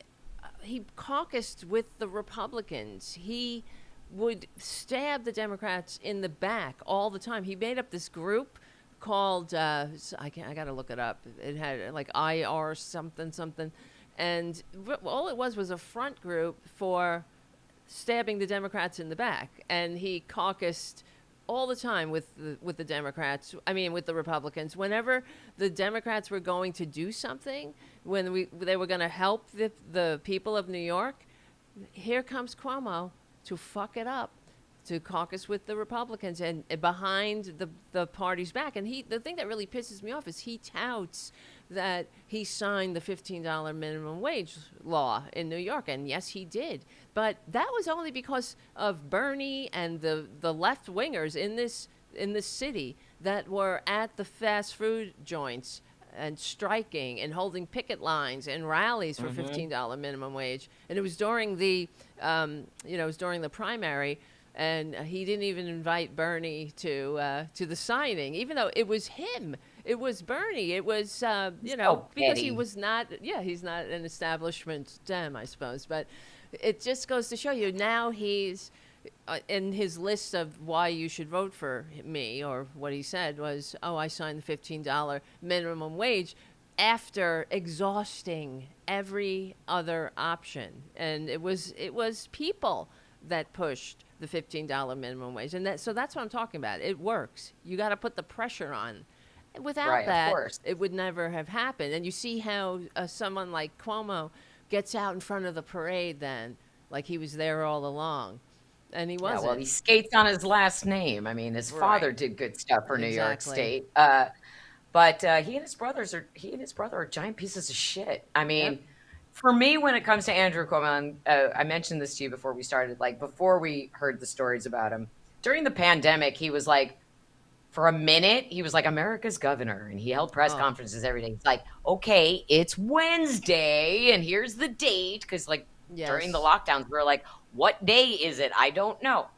caucused with the Republicans. He would stab the Democrats in the back all the time. He made up this group called I got to look it up. It had like IR something something, and all it was a front group for stabbing the Democrats in the back. And he caucused all the time with the Democrats. I mean, with the Republicans. Whenever the Democrats were going to do something, when they were going to help the people of New York, here comes Cuomo to fuck it up, to caucus with the Republicans and behind the party's back. And the thing that really pisses me off is he touts that he signed the $15 minimum wage law in New York. And yes, he did. But that was only because of Bernie and the left wingers in this city that were at the fast food joints and striking and holding picket lines and rallies for $15 minimum wage. And it was during the primary, and he didn't even invite Bernie to the signing, even though it was him. It was Bernie. It was so because he petty. was not. Yeah, he's not an establishment Dem, I suppose. But it just goes to show you now he's in his list of why you should vote for me, or what he said was, oh, I signed the $15 minimum wage after exhausting every other option. And it was people that pushed the $15 minimum wage. And so that's what I'm talking about. It works. You got to put the pressure on. Without Right, of that, course. it would never have happened. And you see how someone like Cuomo gets out in front of the parade then, like he was there all along. And he Yeah, well, wasn't. he skates on his last name. I mean, his father Right. did good stuff for New York Exactly. State. But he and his brother are giant pieces of shit. I Yep. mean, for me, when it comes to Andrew Cuomo, and, I mentioned this to you before we started, like before we heard the stories about him during the pandemic, he was like, for a minute, he was like America's governor, and he held press Oh, conferences every day. He's like, okay, it's Wednesday, and here's the date, because like during the yes. lockdowns, we were like, what day is it? I don't know.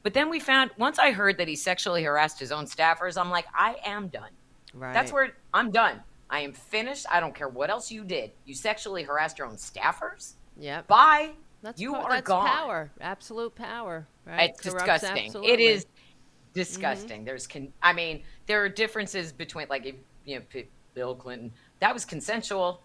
But then we found once I heard that he sexually harassed his own staffers, I'm like, I am done. That's Right. where I'm done. I am finished. I don't care what else you did. You sexually harassed your own staffers? Yep. Bye. You are That's gone. power. Absolute power. Right. It's Corrupts disgusting. It absolutely. is disgusting. I mean, there are differences between like if, Bill Clinton, that was consensual.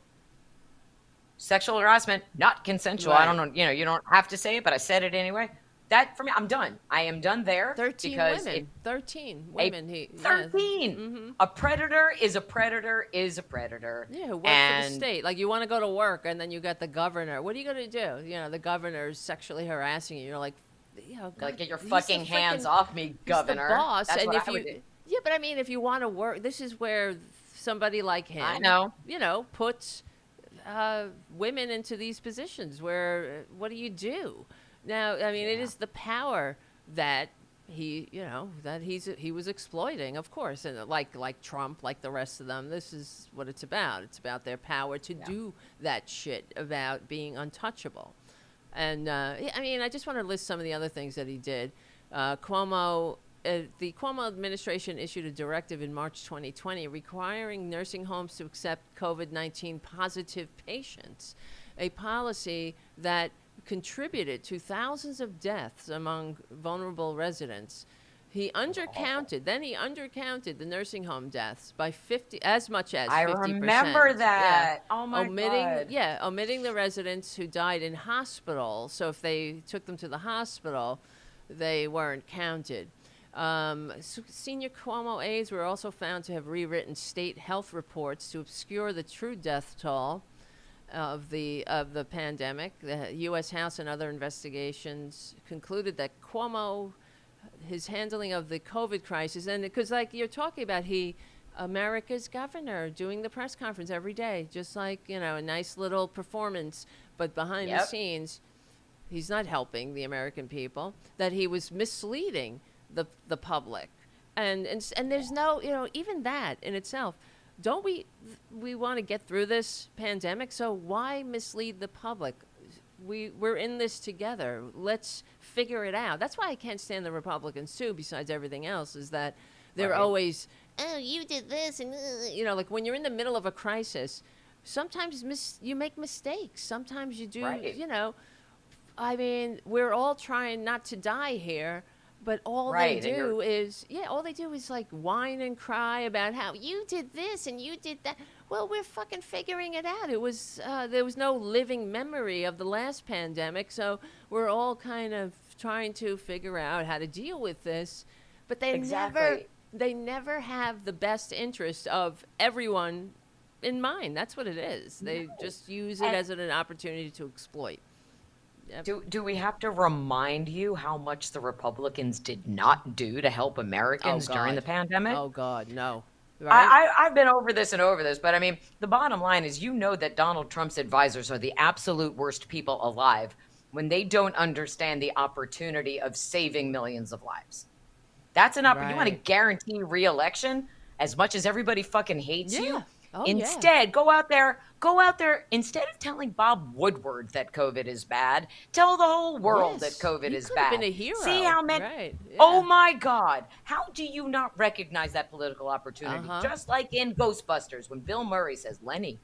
Sexual harassment, not consensual. I don't Right. know, you don't have to say it, but I said it anyway. That for me, I'm done. I am done there 13 because if women. 13 a women. Yeah. 13, Mm-hmm. a predator is a predator is a predator. Yeah, who work for the And state. Like you want to go to work and then you got the governor. What are you going to do? The governor's sexually harassing you. You're like, like, God, get your he's the fucking hands freaking, off me, he's the governor. boss. That's And what if I would do. yeah, but I mean, if you want to work, this is where somebody like I him, know. puts women into these positions where what do you do? Now, I mean, it Yeah. is the power that he was exploiting, of course, and like Trump, like the rest of them. This is what it's about. It's about their power to Yeah. do that shit, about being untouchable. And yeah, I mean, I just want to list some of the other things that he did. Cuomo. The Cuomo administration issued a directive in March 2020 requiring nursing homes to accept COVID-19 positive patients, a policy that contributed to thousands of deaths among vulnerable residents. That's awful. He undercounted the nursing home deaths by as much as I remember 50%. Yeah. that. Oh my God. Omitting the residents who died in hospital. So if they took them to the hospital, they weren't counted. Senior Cuomo aides were also found to have rewritten state health reports to obscure the true death toll of the pandemic. The U.S. House and other investigations concluded that Cuomo his handling of the COVID crisis, and because like you're talking about, America's governor doing the press conference every day, just like a nice little performance, but behind the Yep. scenes, he's not helping the American people. That he was misleading the public, and there's no even that in itself. Don't we want to get through this pandemic? So why mislead the public? We're in this together. Let's figure it out. That's why I can't stand the Republicans too. Besides everything else, is that they're Right. always, oh, you did this, and like when you're in the middle of a crisis, sometimes you make mistakes. Sometimes you do, Right. I mean, we're all trying not to die here, but Right. And you're all they do is like whine and cry about how you did this and you did that. Well, we're fucking figuring it out. There was no living memory of the last pandemic, so we're all kind of trying to figure out how to deal with this, but exactly. they never have the best interest of everyone in mind. That's what it is. They No. just use it And as an opportunity to exploit. Yep. do we have to remind you how much the Republicans did not do to help Oh Americans during the God. pandemic? Oh God. No. Right? I've been over this and over this, but I mean, the bottom line is that Donald Trump's advisors are the absolute worst people alive when they don't understand the opportunity of saving millions of lives. That's an opportunity. You want to Right. guarantee reelection as much as everybody fucking hates you? Yeah. Oh yeah. Instead, go out there. Instead of telling Bob Woodward that COVID is bad, tell the whole world that Yes. COVID He is could have been bad. a See hero. how many, Right. oh Yeah. my God, how do you not recognize that political Uh opportunity? huh. Just like in Ghostbusters, when Bill Murray says, Lenny,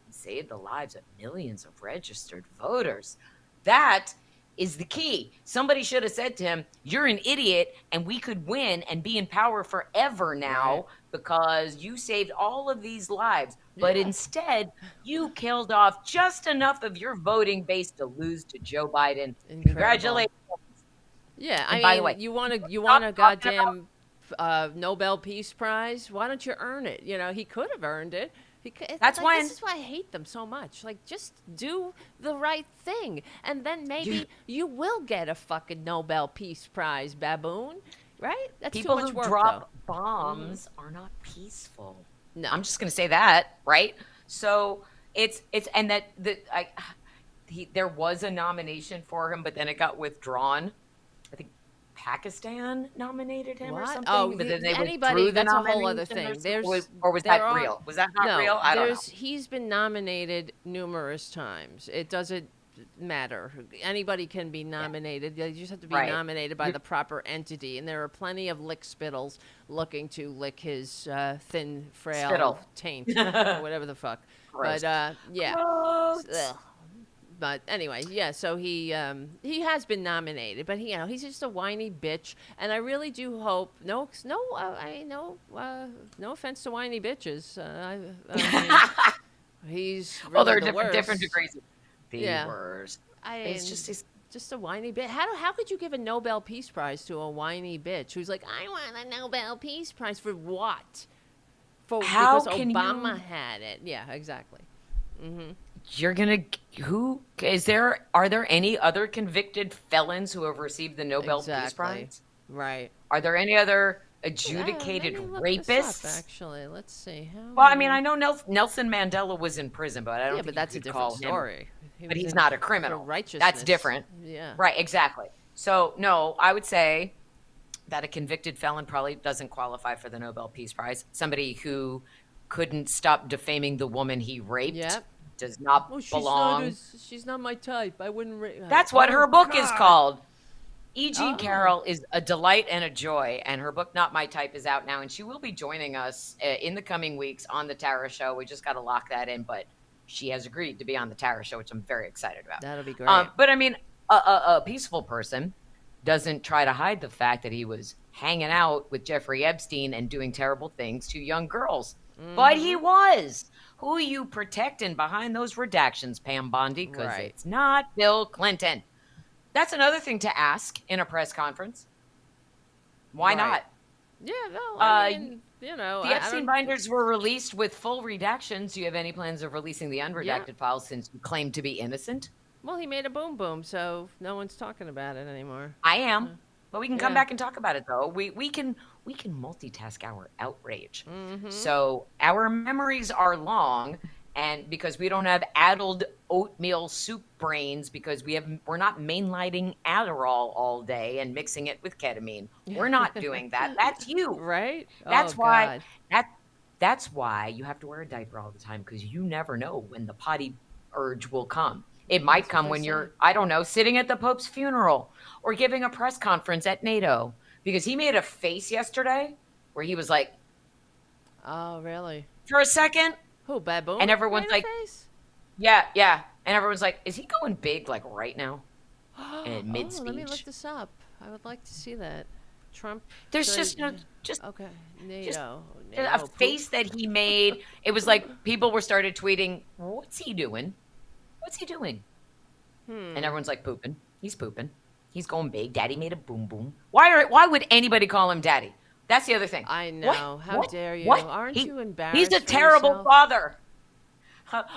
he saved the lives of millions of registered voters. That is the key. Somebody should have said to him, you're an idiot, and we could win and be in power forever Right. now because you saved all of these lives. But Yeah. instead, you killed off just enough of your voting base to lose to Joe Biden. Incredible. Congratulations. Yeah, I And by the way, mean, you stop want a talking about goddamn Nobel Peace Prize? Why don't you earn it? He could have earned it. that's Like this when is why I hate them so much. Like, just do the right thing, and then you maybe you will get a fucking Nobel Peace Prize, baboon. Right? That's too people much who work, though. drop Hmm. bombs are not peaceful. No. I'm just going to say that, right? So it's and that there was a nomination for him, but then it got withdrawn. I think Pakistan nominated him or What? something, but then they Anybody? withdrew the That's a whole other nomination, thing. or was There that are real? Was that not no. real? I don't know. He's been nominated numerous times. It doesn't matter. Anybody can be Yeah, nominated. You just have to be right. nominated by You the proper entity, and there are plenty of lick spittles looking to lick his thin, frail spittle. taint or whatever the fuck. But Gross. yeah. Gross. Ugh. But anyway, yeah. So he has been nominated, but he's just a whiny bitch, and I really do hope no offense to whiny bitches. I mean, he's Well, really there are the different worst. degrees of the Yeah, worst. I It's mean, just just a whiny bitch. How could you give a Nobel Peace Prize to a whiny bitch who's like, I want a Nobel Peace Prize for what? For how because can Obama you had it. Yeah, exactly. Hmm. you're gonna who is there are there any other convicted felons who have received the Nobel Peace Exactly. Prize? Right. Are there any other Let adjudicated me look this up. rapists? Actually, let's see how Well, I mean, I many. know Nelson Mandela was in prison, but I Yeah, don't but think you that's a could different call him. story. He But was he's in not a for criminal. That's righteousness. different. Yeah. Right, exactly. So, no, I would say that a convicted felon probably doesn't qualify for the Nobel Peace Prize. Somebody who couldn't stop defaming the woman he raped Yep. does not Oh, belong. she's not my type. I wouldn't. That's what her Oh book is God. called. E.G. Oh. Carroll is a delight and a joy, and her book, Not My Type, is out now, and she will be joining us in the coming weeks on the Tara Show. We just got to lock that in, but she has agreed to be on the Tara Show, which I'm very excited about. That'll be great. But I mean, a peaceful person doesn't try to hide the fact that he was hanging out with Jeffrey Epstein and doing terrible things to young girls. But he Mm-hmm. was. Who are you protecting behind those redactions, Pam Bondi? Because Right. it's not Bill Clinton. That's another thing to ask in a press conference. Why Right. not? Yeah. No. I Uh, mean, the I Epstein don't. binders were released with full redactions. Do you have any plans of releasing the Yeah. unredacted files since you claim to be innocent? Well, he made a boom boom, so no one's talking about it anymore. I Uh, am. But we can come Yeah. back and talk about it though. We can multitask our outrage. Mm-hmm. So our memories are long, and because we don't have addled oatmeal soup brains, because we're not mainlining Adderall all day and mixing it with ketamine. We're not doing that. That's you. Right? Oh That's why God. that that's why you have to wear a diaper all the time, because you never know when the potty urge will come. It might That's what come they when say. you're, I don't know, sitting at the Pope's funeral or giving a press conference at NATO, because he made a face yesterday where he was like, Oh really? for a second, Who, and baboon everyone's made a like, face? yeah, yeah. And everyone's like, is he going big like right now in mid Oh, let me look speech? this up. I would like to see that. Trump. There's So just no, just okay, just NATO, a NATO poop. face that he made. It was like people were started tweeting, "What's he doing? What's he doing?" And Hmm. everyone's like, "Pooping. He's pooping. He's going big. Daddy made a boom boom." Why would anybody call him daddy? That's the other thing. I What? know. How What? dare you? What? Aren't you He's a embarrassed for terrible yourself? father.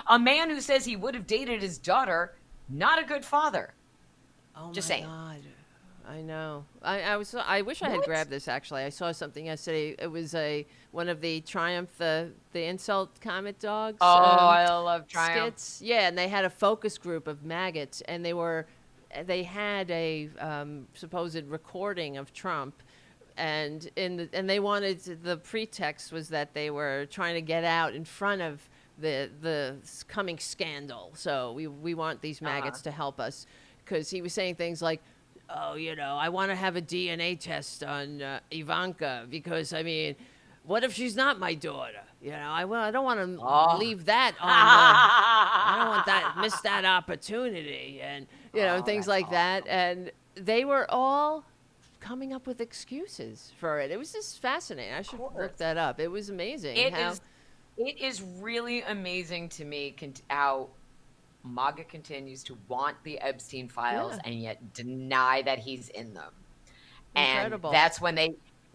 A man who says he would have dated his daughter, not a good father. Oh Just my saying. God. I know. I wish I had What? grabbed this actually. I saw something yesterday. It was a one of the Triumph the insult comet Oh, dogs I love Triumph. skits. Yeah, and they had a focus group of maggots, and they had a supposed recording of Trump, and they wanted the pretext was that they were trying to get out in front of the coming scandal. So we want these Uh-huh. maggots to help us, because he was saying things like, oh, I want to have a DNA test on Ivanka, because I mean, what if she's not my daughter? I don't want to Oh. leave that on the. I don't want that miss that opportunity, and and Oh, things that's like that. awesome. And they were all coming up with excuses for it. It was just fascinating. I Of should look course. that up. It was amazing It how. is it is really amazing to me how MAGA continues to want the Epstein files Yeah, and yet deny that he's in them. And incredible. that's when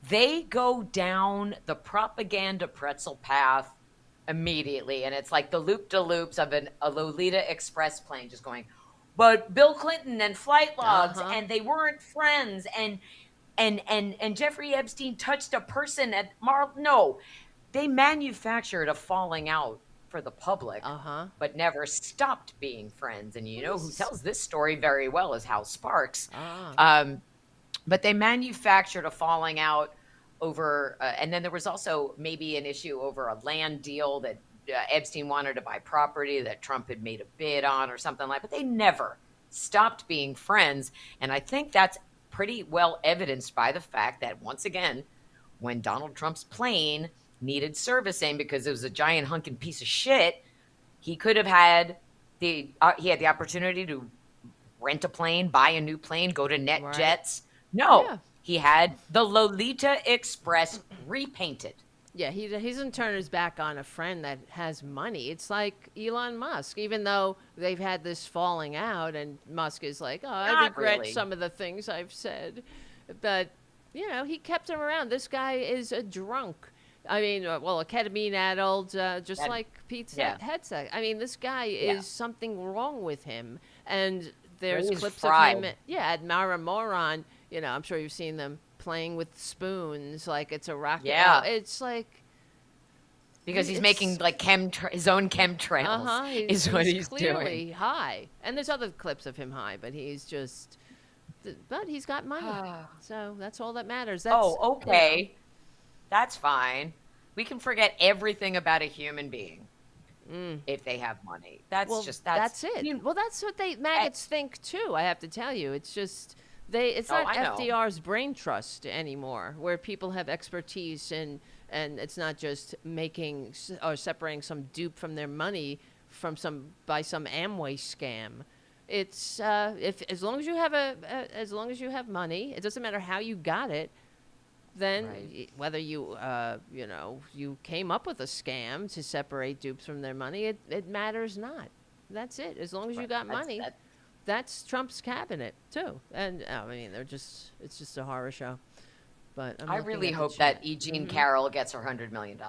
they go down the propaganda pretzel path immediately. And it's like the loop de loops of a Lolita Express plane just going, but Bill Clinton and flight Uh logs, huh. and they weren't friends, and Jeffrey Epstein touched a person at no, they manufactured a falling out for the public, Uh huh. but never stopped being friends. And you Well, know this who is. tells this story very well is Hal Sparks. Ah. Um, but they manufactured a falling out over, and then there was also maybe an issue over a land deal that Epstein wanted to buy property that Trump had made a bid on or something like. But they never stopped being friends, and I think that's pretty well evidenced by the fact that once again, when Donald Trump's plane needed servicing because it was a giant hunking piece of shit, he could have had he had the opportunity to rent a plane, buy a new plane, go to Net Right. Jets. No, Yeah. he had the Lolita Express repainted. Yeah, he doesn't turn his back on a friend that has money. It's like Elon Musk, even though they've had this falling out, and Musk is like, oh, I Not regret really. some of the things I've said. But, he kept him around. This guy is a drunk. I mean, well, a ketamine addict, just That, like Pete's yeah, headset. I mean, this guy yeah. is something wrong with him. And there's He's clips of him, fried. at Maramoron. I'm sure you've seen them playing with spoons like it's a rocket. Oh, Yeah, it's like because he's making it's like his own uh chemtrails huh. He's is what he's he's doing. clearly high, and there's other clips of him high, but he's just, but he's got money, so that's all that matters. That's Oh, okay. That's fine. We can forget everything about a human being mm, if they have money. That's well, just that's that's it. you. Well, that's what they eh, maggots think too. I have to tell you, it's just it's Oh, not I know. FDR's brain trust anymore, where people have expertise and it's not just making or separating some dupe from their money from some Amway scam. It's if as long as you have as long as you have money, it doesn't matter how you got it. Then Right. whether you came up with a scam to separate dupes from their money, it matters not. That's it. As long as you Right. got That's money, that. that's Trump's cabinet too. And I mean, it's just a horror show. But I'm I looking really at the hope that chat. E. Jean Mm-hmm. Carroll gets her $100 million.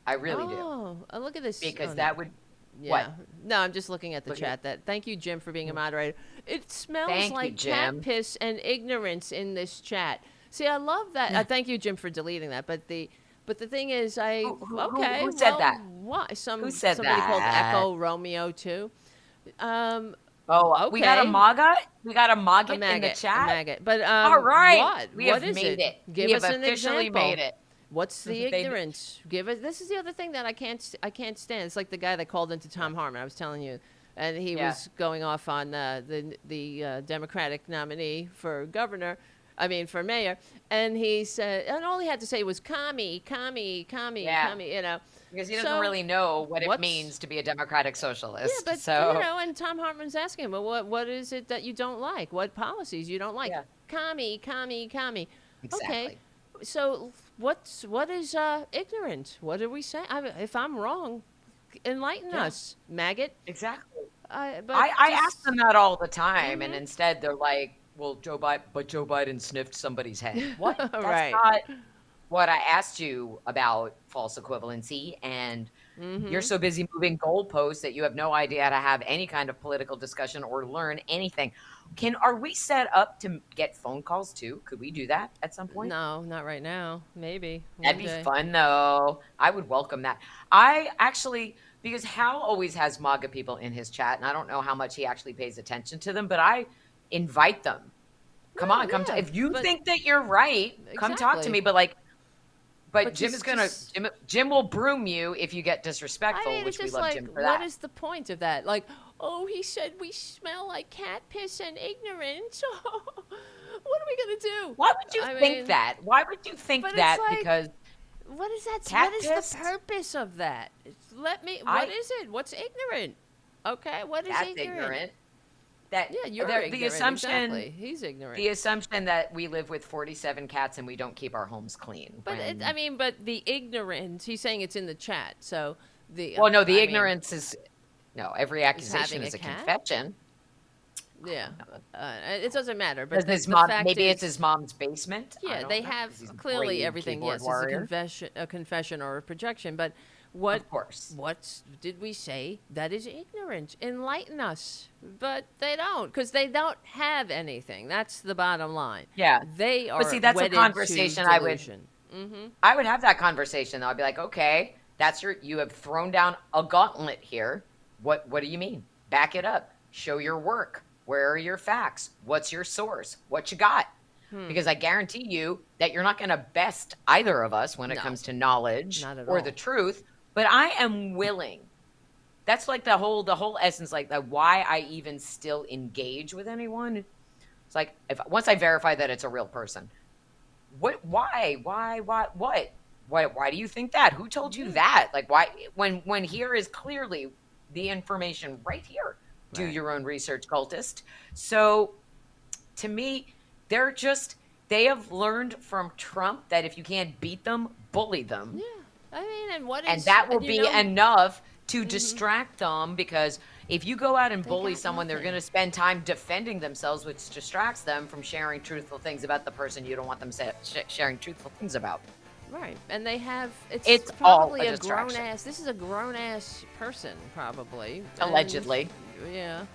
I really do, Oh, look at this. Oh because no. that would. What? Yeah. No, I'm just looking at the Look at chat. That thank you, Jim, for being a moderator. It smells Thank you, like cat Jim. piss and ignorance in this chat. See, I love that. Thank you, Jim, for deleting that. But the thing is, okay. Who said Well, that? why? Who said Somebody called that? Echo Romeo too. Um. Oh, we got a Okay. MAGA. We got a A maggot in the maggot. A chat. maggot. But All right, what? we What have is made it? it. We Give have us an officially made example. it. What's the They, ignorance? Give it. This is the other thing that I can't stand. It's like the guy that called into Tom Harmon. I was telling you, and he yeah. was going off on the Democratic nominee for governor. I mean for mayor, and he said, and all he had to say was "commie, commie, commie, Yeah. commie." You know. Because he doesn't So really know what it what's means to be a democratic yeah, socialist. but So, and Tom Hartman's asking him, well, what is it that you don't like? What policies you don't like? yeah, Commie, commie, commie. Okay, exactly. so what is ignorant? What do we say? If I'm wrong, enlighten Yeah, us, maggot. exactly. But I ask just them that all the time, and mm-hmm. instead they're like, "Well, Joe Biden sniffed somebody's head." What? That's Right. not what I asked you about false equivalency, and you're Mm-hmm. so busy moving goalposts that you have no idea how to have any kind of political discussion or learn anything. Are we set up to get phone calls too? Could we do that at some point? No, not right now. Maybe That'd one be day. fun though. I would welcome that. I actually, because Hal always has MAGA people in his chat, and I don't know how much he actually pays attention to them, but I invite them. Come No, on, come. yeah, If you but think that you're right, come talk to exactly. me. But like, but But Jim is just gonna just Jim will broom you if you get I disrespectful, mean, it's which we just love like, Jim for what that. is the point of that? Like, oh, he said we smell like cat piss and ignorance. what are we gonna do? Why would you I think mean, that? Why would you think but it's that? like, Because what is that? cat What is the piss, purpose of that? Let me. What I is it? What's ignorant? Okay, what is that's ignorant? ignorant. That Yeah, you're the ignorant. assumption Exactly. He's ignorant. the assumption that we live with 47 cats and we don't keep our homes clean But I when mean, but the ignorance. He's saying it's in the chat. So well no the I mean, ignorance is no every is accusation having a is a cat. confession. Yeah, it doesn't matter. Does But his the mom fact maybe it's is, his mom's basement? I yeah, they don't know have because he's a clearly brave everything. keyboard Yes, it's warrior. a confession or a projection. But Of course. what did we say that is ignorant? Enlighten us. But they don't, because they don't have anything. That's the bottom line. Yeah. They But see are that's a wedded to conversation delusion. Mm-hmm. I would have that conversation though. I'd be like, "Okay, you have thrown down a gauntlet here. What do you mean? Back it up. Show your work. Where are your facts? What's your source? What you got?" Hmm. Because I guarantee you that you're not going to best either of us when it No, comes to knowledge not at or the all. truth, but I am willing. That's like the whole essence like that why I even still engage with anyone. It's like if once I verify that it's a real person. Why do you think that? Who told you Yeah. that? Like why when here is clearly the information right here. Do Right. your own research, cultist. So to me, they have learned from Trump that if you can't beat them, bully them. Yeah. I mean, and what And is, that will and be enough to hmm distract them because if you go out and they bully got someone, they're going nothing. to spend time defending themselves, which distracts them from sharing truthful things about the person you don't want them sharing truthful things about. Right. And they have, it's It's all probably a a grown distraction, ass, this is a grown ass person, probably. And allegedly. yeah.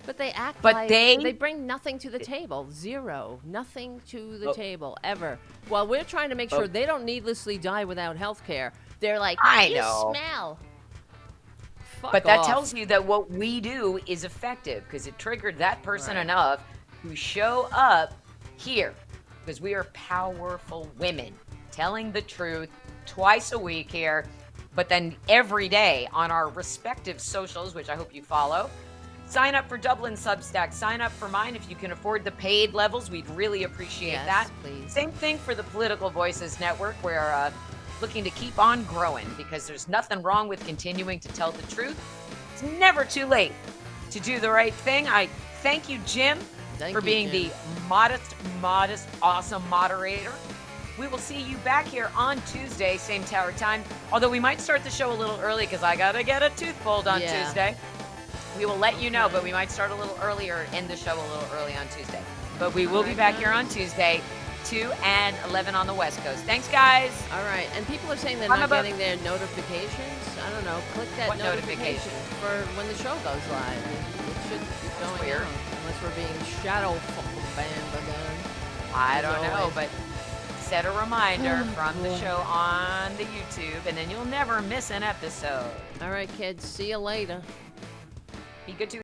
But they act But like they bring nothing to the table. Zero. Nothing to the oh, table, ever. While we're trying to make sure oh, they don't needlessly die without health care, they're like, I you know. smell. Fuck But that off. tells you that what we do is effective because it triggered that person Right. enough to show up here because we are powerful women telling the truth twice a week here, but then every day on our respective socials, which I hope you follow. Sign up for Dublin Substack. Sign up for mine if you can afford the paid levels. We'd really appreciate Yes, that. please. Same thing for the Political Voices Network. We're looking to keep on growing because there's nothing wrong with continuing to tell the truth. It's never too late to do the right thing. I thank you, Jim, Thank for you, being Jim. the modest, awesome moderator. We will see you back here on Tuesday, same tower time. Although we might start the show a little early because I got to get a tooth pulled on Yeah. Tuesday. We will let you know, Okay. but we might start a little earlier, end the show a little early on Tuesday. But we will be Right back now. here on Tuesday. 2 and 11 on the West Coast. Thanks, guys. All right. And people are saying they're I'm not about getting their notifications. I don't know. Click that what notification notification? for when the show goes live. It should be That's going weird. out unless we're being shadow banned again. I As don't know, always. but set a reminder from the show on the YouTube, and then you'll never miss an episode. All right, kids. See you later. Be good to